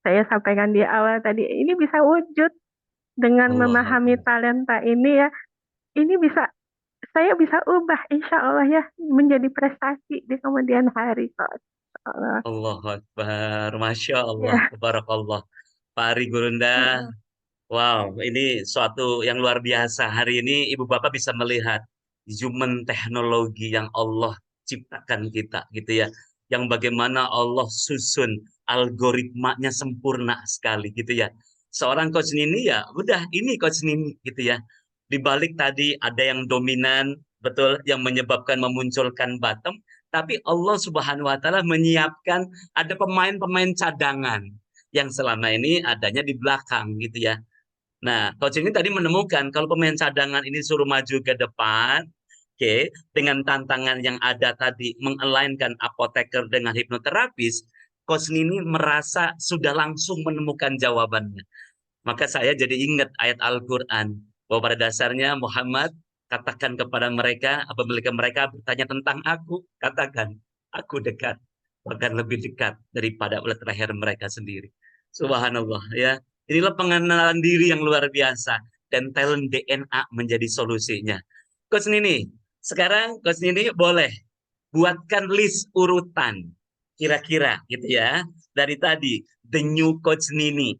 saya sampaikan di awal tadi. Ini bisa wujud dengan Allah memahami Akbar. talenta ini ya. Ini bisa, saya bisa ubah insya Allah ya, menjadi prestasi di kemudian hari, Coach. Allah. Allah Akbar. Masya Allah. Ya. Tabarakallah. Pak Ari Gurunda. Wow, ini suatu yang luar biasa. Hari ini Ibu Bapak bisa melihat human teknologi yang Allah ciptakan kita gitu ya. Yang bagaimana Allah susun algoritmanya sempurna sekali gitu ya. Seorang Coach Nini ya, udah ini Coach Nini gitu ya. Di balik tadi ada yang dominan, betul, yang menyebabkan memunculkan bottom, tapi Allah Subhanahu wa taala menyiapkan ada pemain-pemain cadangan yang selama ini adanya di belakang gitu ya. Nah, coach ini tadi menemukan kalau pemain cadangan ini suruh maju ke depan, oke, dengan tantangan yang ada tadi mengelainkan apoteker dengan hipnoterapis, coach ini merasa sudah langsung menemukan jawabannya. Maka saya jadi ingat ayat Al-Quran bahwa pada dasarnya Muhammad katakan kepada mereka apabila mereka bertanya tentang aku, katakan aku dekat, bahkan lebih dekat daripada ulat leher mereka sendiri. Subhanallah ya. Inilah pengenalan diri yang luar biasa dan talent DNA menjadi solusinya. Coach Nini, Sekarang Coach Nini boleh buatkan list urutan kira-kira gitu ya. Dari tadi the new Coach Nini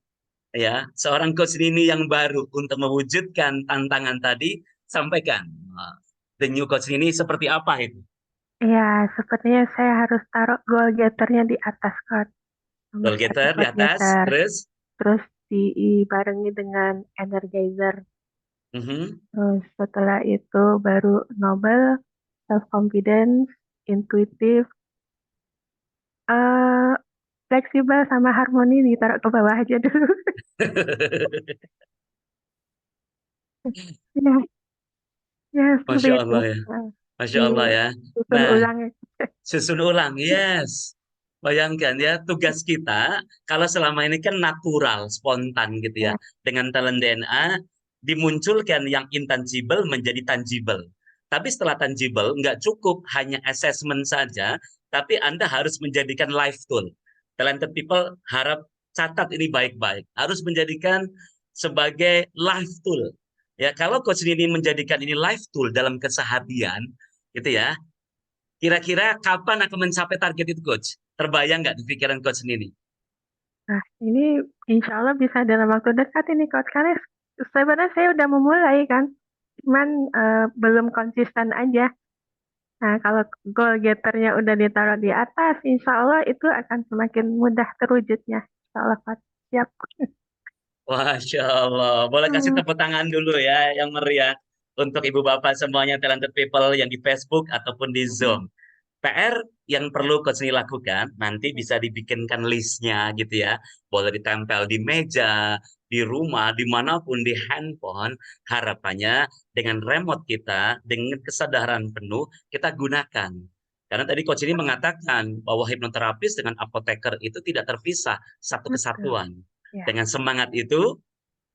ya, seorang Coach Nini yang baru untuk mewujudkan tantangan tadi, sampaikan. The new Coach Nini seperti apa itu? Ya, sepertinya saya harus taruh goal getternya di atas, Coach. Nomor Goal 1 getter di goal atas, getter. terus Terus dibarengi dengan energizer. Terus setelah itu baru noble, self-confidence, intuitif, fleksibel sama harmoni ditaruh ke bawah aja dulu. Ya, ya seperti Masya itu. Allah ya. Nah, Masya Allah ya. disusun Nah, ulang ya. susun ulang, yes. Bayangkan ya, tugas kita kalau selama ini kan natural, spontan gitu ya. Ya, Dengan talent DNA dimunculkan yang intangible menjadi tangible. Tapi setelah tangible nggak cukup hanya assessment saja, tapi Anda harus menjadikan life tool. Talented people harap catat ini baik-baik. Harus menjadikan sebagai life tool. Ya, kalau coach ini menjadikan ini life tool dalam keseharian, gitu ya. Kira-kira kapan akan mencapai target itu, coach? Terbayang nggak di pikiran coach ini? nah ini insya Allah bisa dalam waktu dekat ini Coach. Karena sebenarnya saya udah memulai kan. Cuman belum konsisten aja. Nah, kalau goal getternya udah ditaruh di atas, insya Allah itu akan semakin mudah terwujudnya. Insya Allah, Coach. Siap. Masya Allah. Boleh kasih Hmm, tepuk tangan dulu ya yang meriah untuk ibu bapak semuanya talented people yang di Facebook ataupun di Zoom. PR yang perlu coach ini lakukan nanti bisa dibikinkan listnya gitu ya. Boleh ditempel di meja, di rumah, dimanapun di handphone. Harapannya dengan remote kita, dengan kesadaran penuh kita gunakan. Karena tadi coach ini mengatakan bahwa hipnoterapis dengan apoteker itu tidak terpisah satu betul. kesatuan. Ya. Dengan semangat itu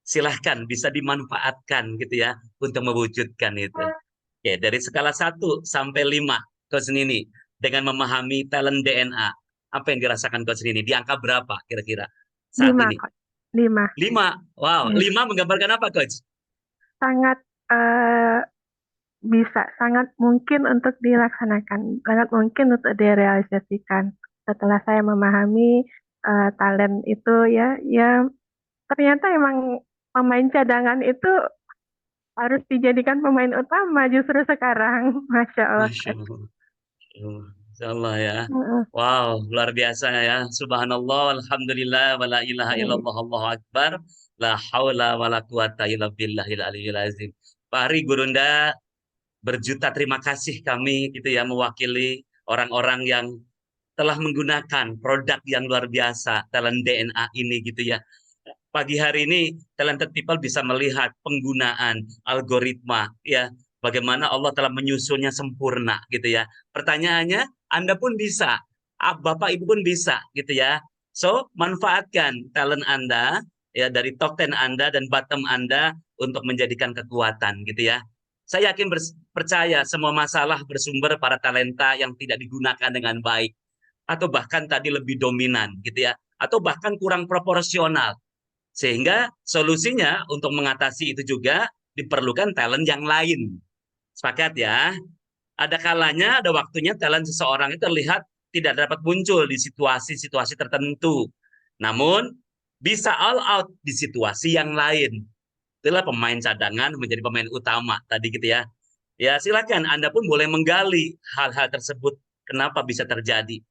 silahkan bisa dimanfaatkan gitu ya untuk mewujudkan itu. Oke, dari skala 1 sampai 5, Coach Nini, dengan memahami talent DNA, apa yang dirasakan Coach Nini? Di angka berapa kira-kira saat 5, ini? Coach. 5. 5. Wow, Ya. 5 menggambarkan apa, Coach? Sangat bisa, sangat mungkin untuk dilaksanakan, sangat mungkin untuk direalisasikan. Setelah saya memahami talent itu ya ternyata emang pemain cadangan itu harus dijadikan pemain utama justru sekarang. Masya Allah, Masya Coach. Allah. Masya Allah ya. Heeh. Wow, luar biasa ya. Subhanallah, alhamdulillah, wa la ilaha illallah, Allahu Akbar, la haula wa la quwata illa billahil aliyyil azim. Pak Ari Gurunda, berjuta terima kasih kami gitu ya mewakili orang-orang yang telah menggunakan produk yang luar biasa talent DNA ini gitu ya. Pagi hari ini talented people bisa melihat penggunaan algoritma ya, bagaimana Allah telah menyusunnya sempurna gitu ya. Pertanyaannya, Anda pun bisa, Bapak Ibu pun bisa gitu ya. So, manfaatkan talent Anda ya dari top 10 Anda dan bottom Anda untuk menjadikan kekuatan gitu ya. Saya yakin percaya semua masalah bersumber pada talenta yang tidak digunakan dengan baik atau bahkan tadi lebih dominan gitu ya, atau bahkan kurang proporsional. Sehingga solusinya untuk mengatasi itu juga diperlukan talent yang lain. Sepakat ya? Ada kalanya, ada waktunya talent seseorang itu terlihat tidak dapat muncul di situasi-situasi tertentu. Namun, bisa all out di situasi yang lain. Itulah pemain cadangan menjadi pemain utama tadi gitu ya. Ya silakan Anda pun boleh menggali hal-hal tersebut. Kenapa bisa terjadi?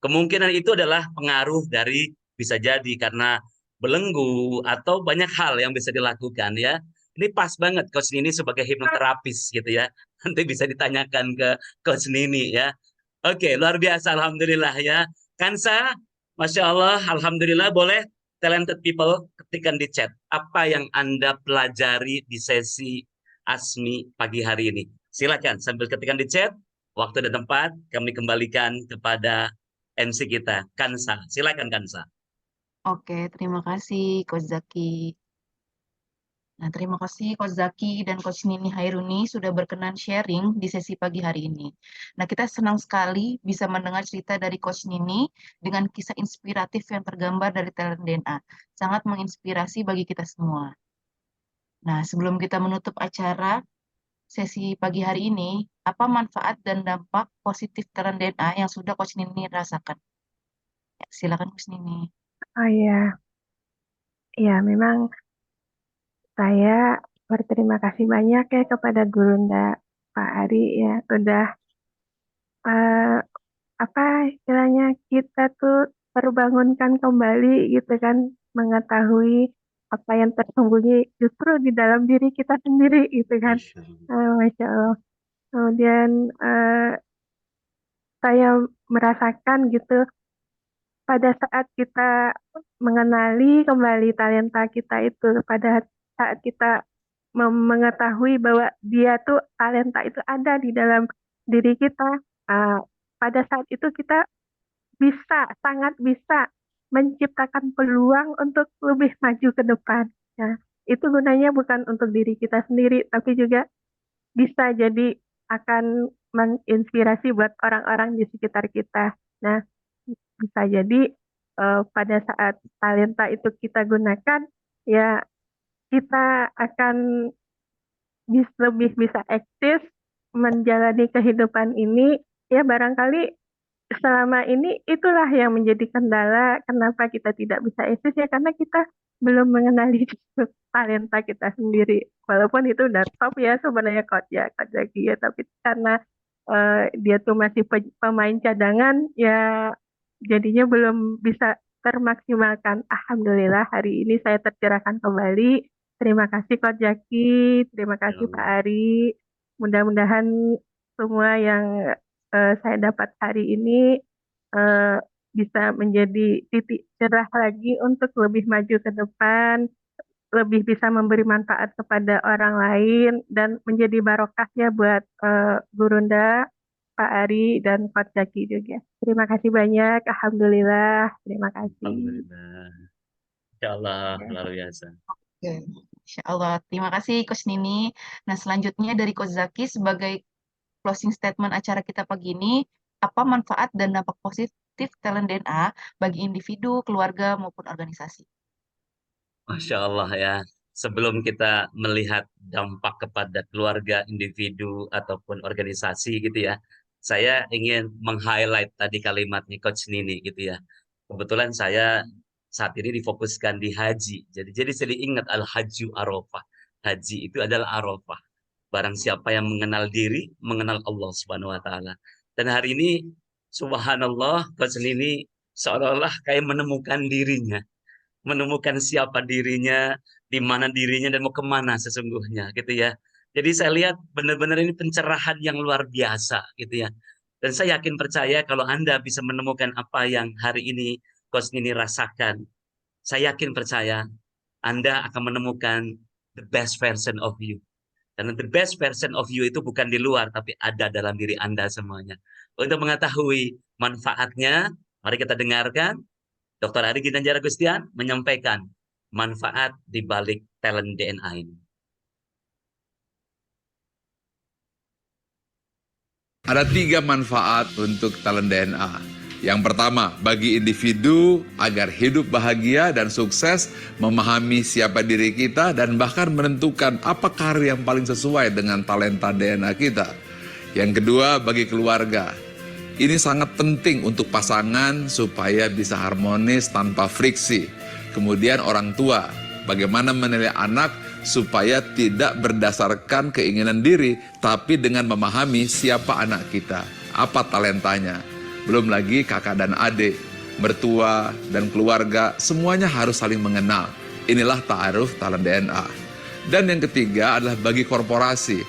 Kemungkinan itu adalah pengaruh dari bisa jadi karena belenggu atau banyak hal yang bisa dilakukan ya. Ini pas banget Coach Nini sebagai hipnoterapis gitu ya. Nanti bisa ditanyakan ke Coach Nini ya. Oke, luar biasa alhamdulillah ya. Kansa, Masya Allah, alhamdulillah boleh talented people ketikkan di chat apa yang Anda pelajari di sesi Asmi pagi hari ini. Silakan sambil ketikkan di chat, waktu dan tempat kami kembalikan kepada MC kita, Kansa. Silakan Kansa. Oke, terima kasih Coach Zaki. Nah, terima kasih Coach Zaki dan Coach Nini Hairuni sudah berkenan sharing di sesi pagi hari ini. Nah, kita senang sekali bisa mendengar cerita dari Coach Nini dengan kisah inspiratif yang tergambar dari talent DNA. Sangat menginspirasi bagi kita semua. Nah, sebelum kita menutup acara, sesi pagi hari ini, apa manfaat dan dampak positif talent DNA yang sudah Coach Nini rasakan? Ya, silakan Coach Nini. Oh iya, ya memang saya berterima kasih banyak ya kepada Gurunda Pak Ari ya, udah eh, apa istilahnya kita tuh terbangunkan kembali gitu kan, mengetahui apa yang tersembunyi justru di dalam diri kita sendiri gitu kan. Masya Allah. Masya Allah. Kemudian saya merasakan gitu pada saat kita mengenali kembali talenta kita itu, pada saat kita mengetahui bahwa dia tuh talenta itu ada di dalam diri kita, uh, pada saat itu kita sangat bisa menciptakan peluang untuk lebih maju ke depan. Nah, itu gunanya bukan untuk diri kita sendiri, tapi juga bisa jadi akan menginspirasi buat orang-orang di sekitar kita. Nah, bisa jadi pada saat talenta itu kita gunakan, ya kita akan lebih bisa eksis menjalani kehidupan ini. Ya barangkali selama ini itulah yang menjadi kendala kenapa kita tidak bisa eksis ya, karena kita belum mengenali talenta kita sendiri. Walaupun itu udah top ya sebenarnya Coach Zaki ya, tapi karena dia tuh masih pemain cadangan ya, jadinya belum bisa termaksimalkan. Alhamdulillah hari ini saya tercerahkan kembali. Terima kasih Coach Zaki, terima Ya kasih Pak Allah. Ari. Mudah-mudahan semua yang saya dapat hari ini eh, bisa menjadi titik cerah lagi untuk lebih maju ke depan, lebih bisa memberi manfaat kepada orang lain, dan menjadi barokah ya buat Gurunda, Pak Ari, dan Coach Zaki juga. Terima kasih banyak. Alhamdulillah. Terima kasih. Alhamdulillah. Insya Allah, luar biasa. Oke. Insya Allah. Terima kasih Coach Nini. Nah, selanjutnya dari Coach Zaki sebagai closing statement acara kita pagi ini, apa manfaat dan dampak positif talent DNA bagi individu, keluarga, maupun organisasi? Masya Allah ya. Sebelum kita melihat dampak kepada keluarga, individu, ataupun organisasi gitu ya, saya ingin meng-highlight tadi kalimatnya Coach Nini gitu ya. Kebetulan saya saat ini difokuskan di haji. Jadi saya ingat Al-Hajju Arafah. Haji itu adalah Arafah. Barang siapa yang mengenal diri, mengenal Allah Subhanahu wa taala. Dan hari ini subhanallah Coach Nini seolah-olah kayak menemukan dirinya, menemukan siapa dirinya, di mana dirinya, dan mau kemana sesungguhnya gitu ya. Jadi saya lihat benar-benar ini pencerahan yang luar biasa gitu ya. Dan saya yakin percaya kalau Anda bisa menemukan apa yang hari ini Coach Nini rasakan, saya yakin percaya Anda akan menemukan the best version of you. Karena the best version of you itu bukan di luar, tapi ada dalam diri Anda semuanya. Untuk mengetahui manfaatnya, mari kita dengarkan Dr. Ari Ginanjar Agustian menyampaikan manfaat di balik talent DNA ini. Ada 3 manfaat untuk talent DNA. Yang pertama, bagi individu agar hidup bahagia dan sukses, memahami siapa diri kita, dan bahkan menentukan apa karir yang paling sesuai dengan talenta DNA kita. Yang kedua, bagi keluarga. Ini sangat penting untuk pasangan supaya bisa harmonis tanpa friksi. Kemudian orang tua, bagaimana menilai anak supaya tidak berdasarkan keinginan diri, tapi dengan memahami siapa anak kita, apa talentanya. Belum lagi kakak dan adik, mertua dan keluarga, semuanya harus saling mengenal. Inilah ta'aruf talent DNA. Dan yang ketiga adalah bagi korporasi.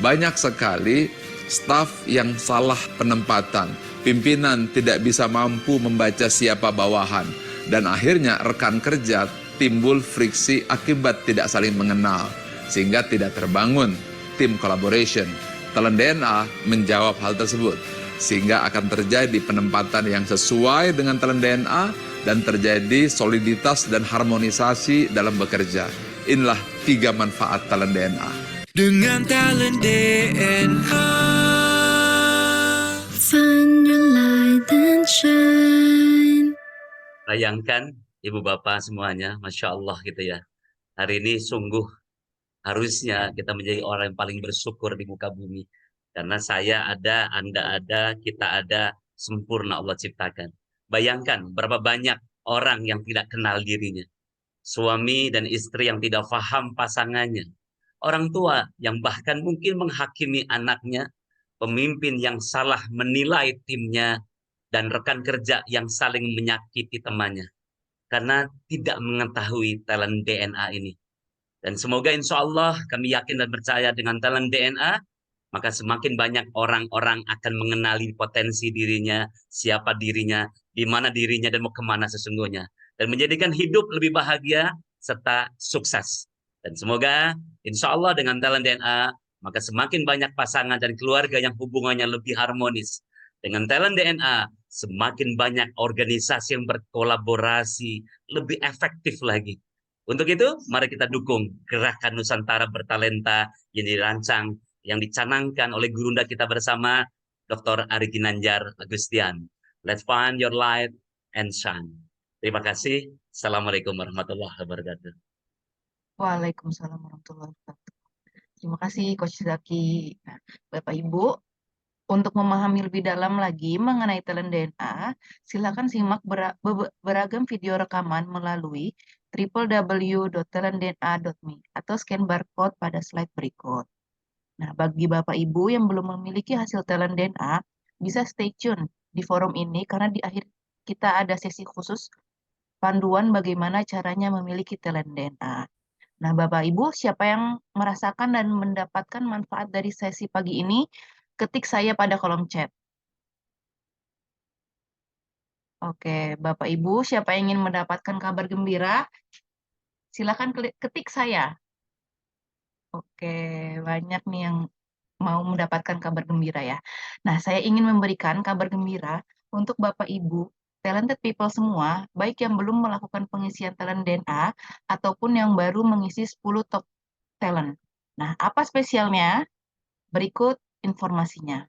Banyak sekali staf yang salah penempatan, pimpinan tidak bisa mampu membaca siapa bawahan, dan akhirnya rekan kerja timbul friksi akibat tidak saling mengenal, sehingga tidak terbangun tim collaboration. Talent DNA menjawab hal tersebut, sehingga akan terjadi penempatan yang sesuai dengan talent DNA dan terjadi soliditas dan harmonisasi dalam bekerja. Inilah 3 manfaat talent DNA. Dengan talent DNA. Find your light and shine. Bayangkan Ibu Bapak semuanya, Masya Allah gitu ya. Hari ini sungguh Harusnya kita menjadi orang yang paling bersyukur di muka bumi. Karena saya ada, Anda ada, kita ada, sempurna Allah ciptakan. Bayangkan berapa banyak orang yang tidak kenal dirinya. Suami dan istri yang tidak paham pasangannya. Orang tua yang bahkan mungkin menghakimi anaknya. Pemimpin yang salah menilai timnya. Dan rekan kerja yang saling menyakiti temannya. Karena tidak mengetahui talent DNA ini. Dan semoga insya Allah kami yakin dan percaya dengan talent DNA, maka semakin banyak orang-orang akan mengenali potensi dirinya, siapa dirinya, di mana dirinya, dan mau kemana sesungguhnya. Dan menjadikan hidup lebih bahagia serta sukses. Dan semoga insya Allah dengan talent DNA, maka semakin banyak pasangan dan keluarga yang hubungannya lebih harmonis. Dengan talent DNA, semakin banyak organisasi yang berkolaborasi, lebih efektif lagi. Untuk itu, mari kita dukung Gerakan Nusantara Bertalenta yang dirancang, yang dicanangkan oleh gurunda kita bersama, Dr. Ari Ginanjar Agustian. Let's find your light and shine. Terima kasih. Assalamualaikum warahmatullahi wabarakatuh. Waalaikumsalam warahmatullahi wabarakatuh. Terima kasih Coach Zaki. Nah, Bapak Ibu, untuk memahami lebih dalam lagi mengenai talent DNA, silakan simak beragam video rekaman melalui www.talentdna.me atau scan barcode pada slide berikut. Nah, bagi Bapak Ibu yang belum memiliki hasil talent DNA, bisa stay tune di forum ini karena di akhir kita ada sesi khusus panduan bagaimana caranya memiliki talent DNA. Nah, Bapak Ibu, siapa yang merasakan dan mendapatkan manfaat dari sesi pagi ini, ketik saya pada kolom chat. Oke, Bapak Ibu, siapa yang ingin mendapatkan kabar gembira, silakan ketik saya. Oke, banyak nih yang mau mendapatkan kabar gembira ya. Nah, saya ingin memberikan kabar gembira untuk Bapak Ibu, talented people semua, baik yang belum melakukan pengisian talent DNA ataupun yang baru mengisi 10 top talent. Nah, apa spesialnya? Berikut informasinya.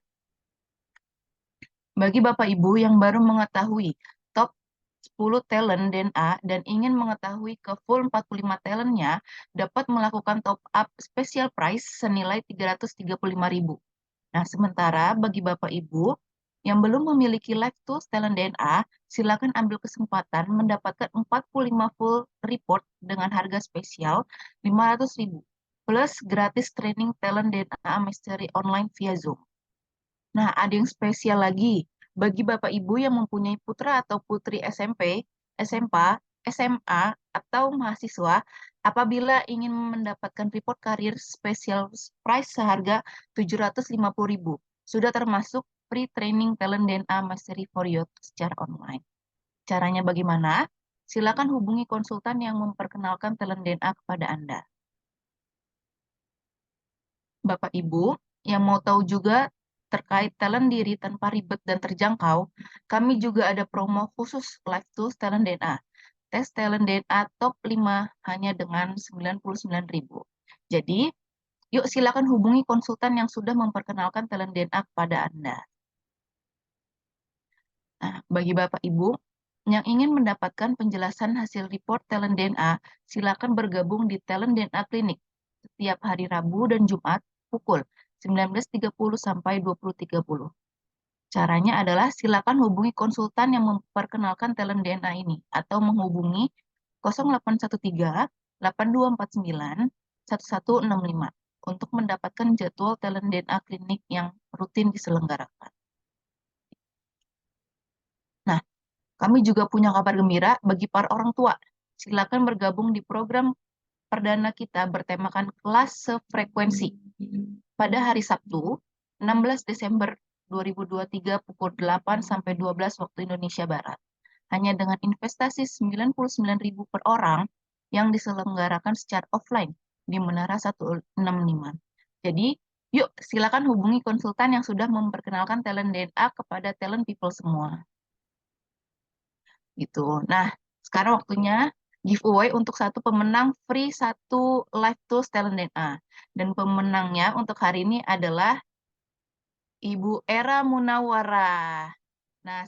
Bagi Bapak Ibu yang baru mengetahui top 10 talent DNA dan ingin mengetahui ke full 45 talentnya, dapat melakukan top up special price senilai Rp335.000. Nah, sementara bagi Bapak Ibu yang belum memiliki live tools talent DNA, silakan ambil kesempatan mendapatkan 45 full report dengan harga spesial Rp500.000 plus gratis training talent DNA mastery online via Zoom. Nah, ada yang spesial lagi bagi Bapak Ibu yang mempunyai putra atau putri SMP, SMA, atau mahasiswa, apabila ingin mendapatkan report karir spesial price seharga Rp750.000, sudah termasuk free training talent DNA mastery for youth secara online. Caranya bagaimana? Silakan hubungi konsultan yang memperkenalkan talent DNA kepada Anda. Bapak Ibu yang mau tahu juga terkait talent diri tanpa ribet dan terjangkau, kami juga ada promo khusus Live Tools Talent DNA. Tes talent DNA top 5 hanya dengan Rp99.000. Jadi, yuk silakan hubungi konsultan yang sudah memperkenalkan talent DNA kepada Anda. Nah, bagi Bapak Ibu yang ingin mendapatkan penjelasan hasil report talent DNA, silakan bergabung di Talent DNA Clinic setiap hari Rabu dan Jumat pukul 19.30 sampai 20.30. Caranya adalah silakan hubungi konsultan yang memperkenalkan talent DNA ini atau menghubungi 0813 8249 1165 untuk mendapatkan jadwal talent DNA klinik yang rutin diselenggarakan. Nah, kami juga punya kabar gembira bagi para orang tua. Silakan bergabung di program perdana kita bertemakan kelas sefrekuensi pada hari Sabtu 16 Desember 2023 pukul 8 sampai 12 waktu Indonesia Barat. Hanya dengan investasi Rp99.000 per orang yang diselenggarakan secara offline di Menara 165. Jadi, yuk silakan hubungi konsultan yang sudah memperkenalkan talent DNA kepada talent people semua. Gitu. Nah, sekarang waktunya giveaway untuk satu pemenang free satu live tools talent DNA. Dan pemenangnya untuk hari ini adalah Ibu Era Munawara. Nah,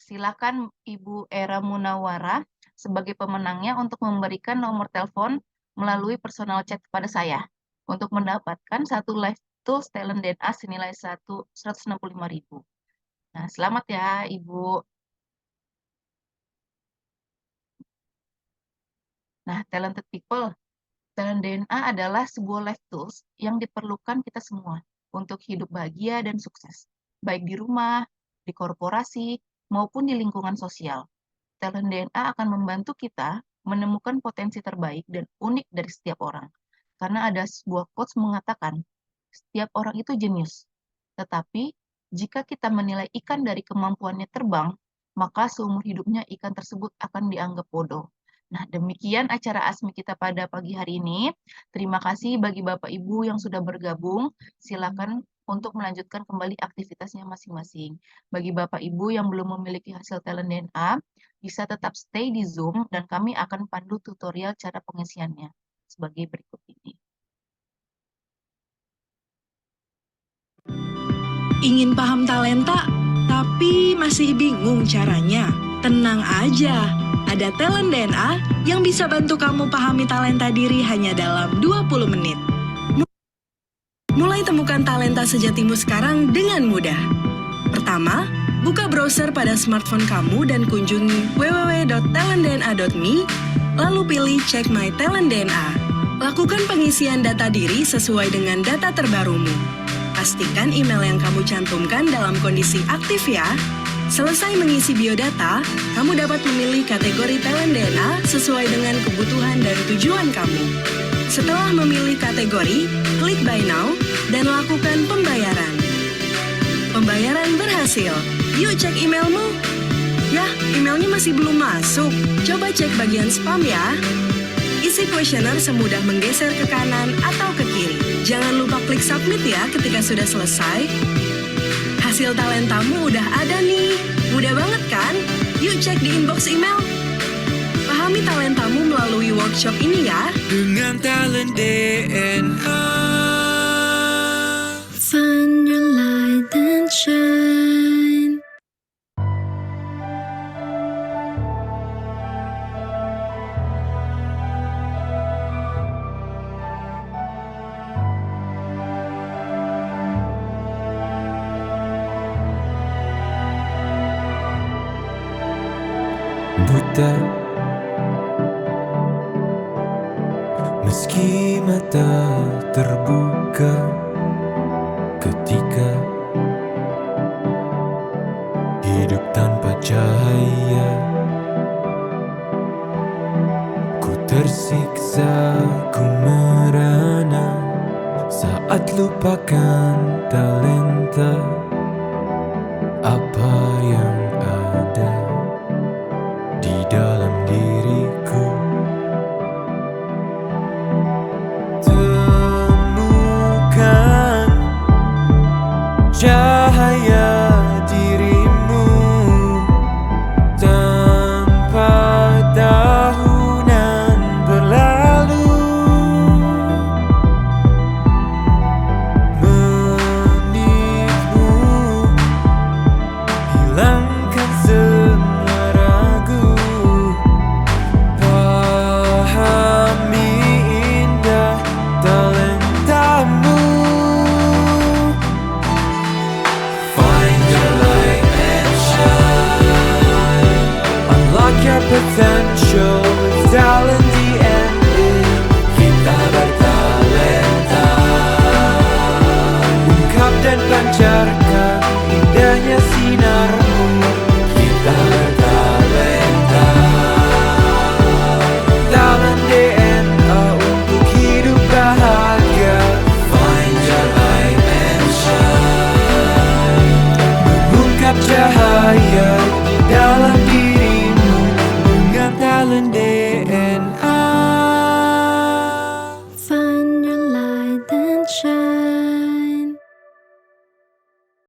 silakan Ibu Era Munawara sebagai pemenangnya untuk memberikan nomor telepon melalui personal chat kepada saya untuk mendapatkan satu live tools talent DNA senilai 165.000. Nah, selamat ya Ibu. Nah, talented people, talent DNA adalah sebuah life tools yang diperlukan kita semua untuk hidup bahagia dan sukses, baik di rumah, di korporasi, maupun di lingkungan sosial. Talent DNA akan membantu kita menemukan potensi terbaik dan unik dari setiap orang. Karena ada sebuah quotes mengatakan, setiap orang itu jenius. Tetapi, jika kita menilai ikan dari kemampuannya terbang, maka seumur hidupnya ikan tersebut akan dianggap bodoh. Nah, demikian acara ASMI kita pada pagi hari ini. Terima kasih bagi Bapak Ibu yang sudah bergabung. Silakan untuk melanjutkan kembali aktivitasnya masing-masing. Bagi Bapak Ibu yang belum memiliki hasil talent DNA, bisa tetap stay di Zoom dan kami akan pandu tutorial cara pengisiannya sebagai berikut ini. Ingin paham talenta, tapi masih bingung caranya? Tenang aja, ada Talent DNA yang bisa bantu kamu pahami talenta diri hanya dalam 20 menit. Mulai temukan talenta sejatimu sekarang dengan mudah. Pertama, buka browser pada smartphone kamu dan kunjungi www.talentdna.me, lalu pilih Check My Talent DNA. Lakukan pengisian data diri sesuai dengan data terbarumu. Pastikan email yang kamu cantumkan dalam kondisi aktif ya. Selesai mengisi biodata, kamu dapat memilih kategori talent DNA sesuai dengan kebutuhan dan tujuan kamu. Setelah memilih kategori, klik Buy Now dan lakukan pembayaran. Pembayaran berhasil. Yuk cek emailmu. Yah, emailnya masih belum masuk. Coba cek bagian spam ya. Isi kuesioner semudah menggeser ke kanan atau ke kiri. Jangan lupa klik submit ya ketika sudah selesai. Hasil talentamu udah ada nih. Mudah banget kan? Yuk cek di inbox email. Pahami talentamu melalui workshop ini ya. dengan talent DNA. Find your light and shine. Buta, meski mata terbuka ketika hidup tanpa cahaya, ku tersiksa, ku merana saat lupakan talenta apa yang ada di dalam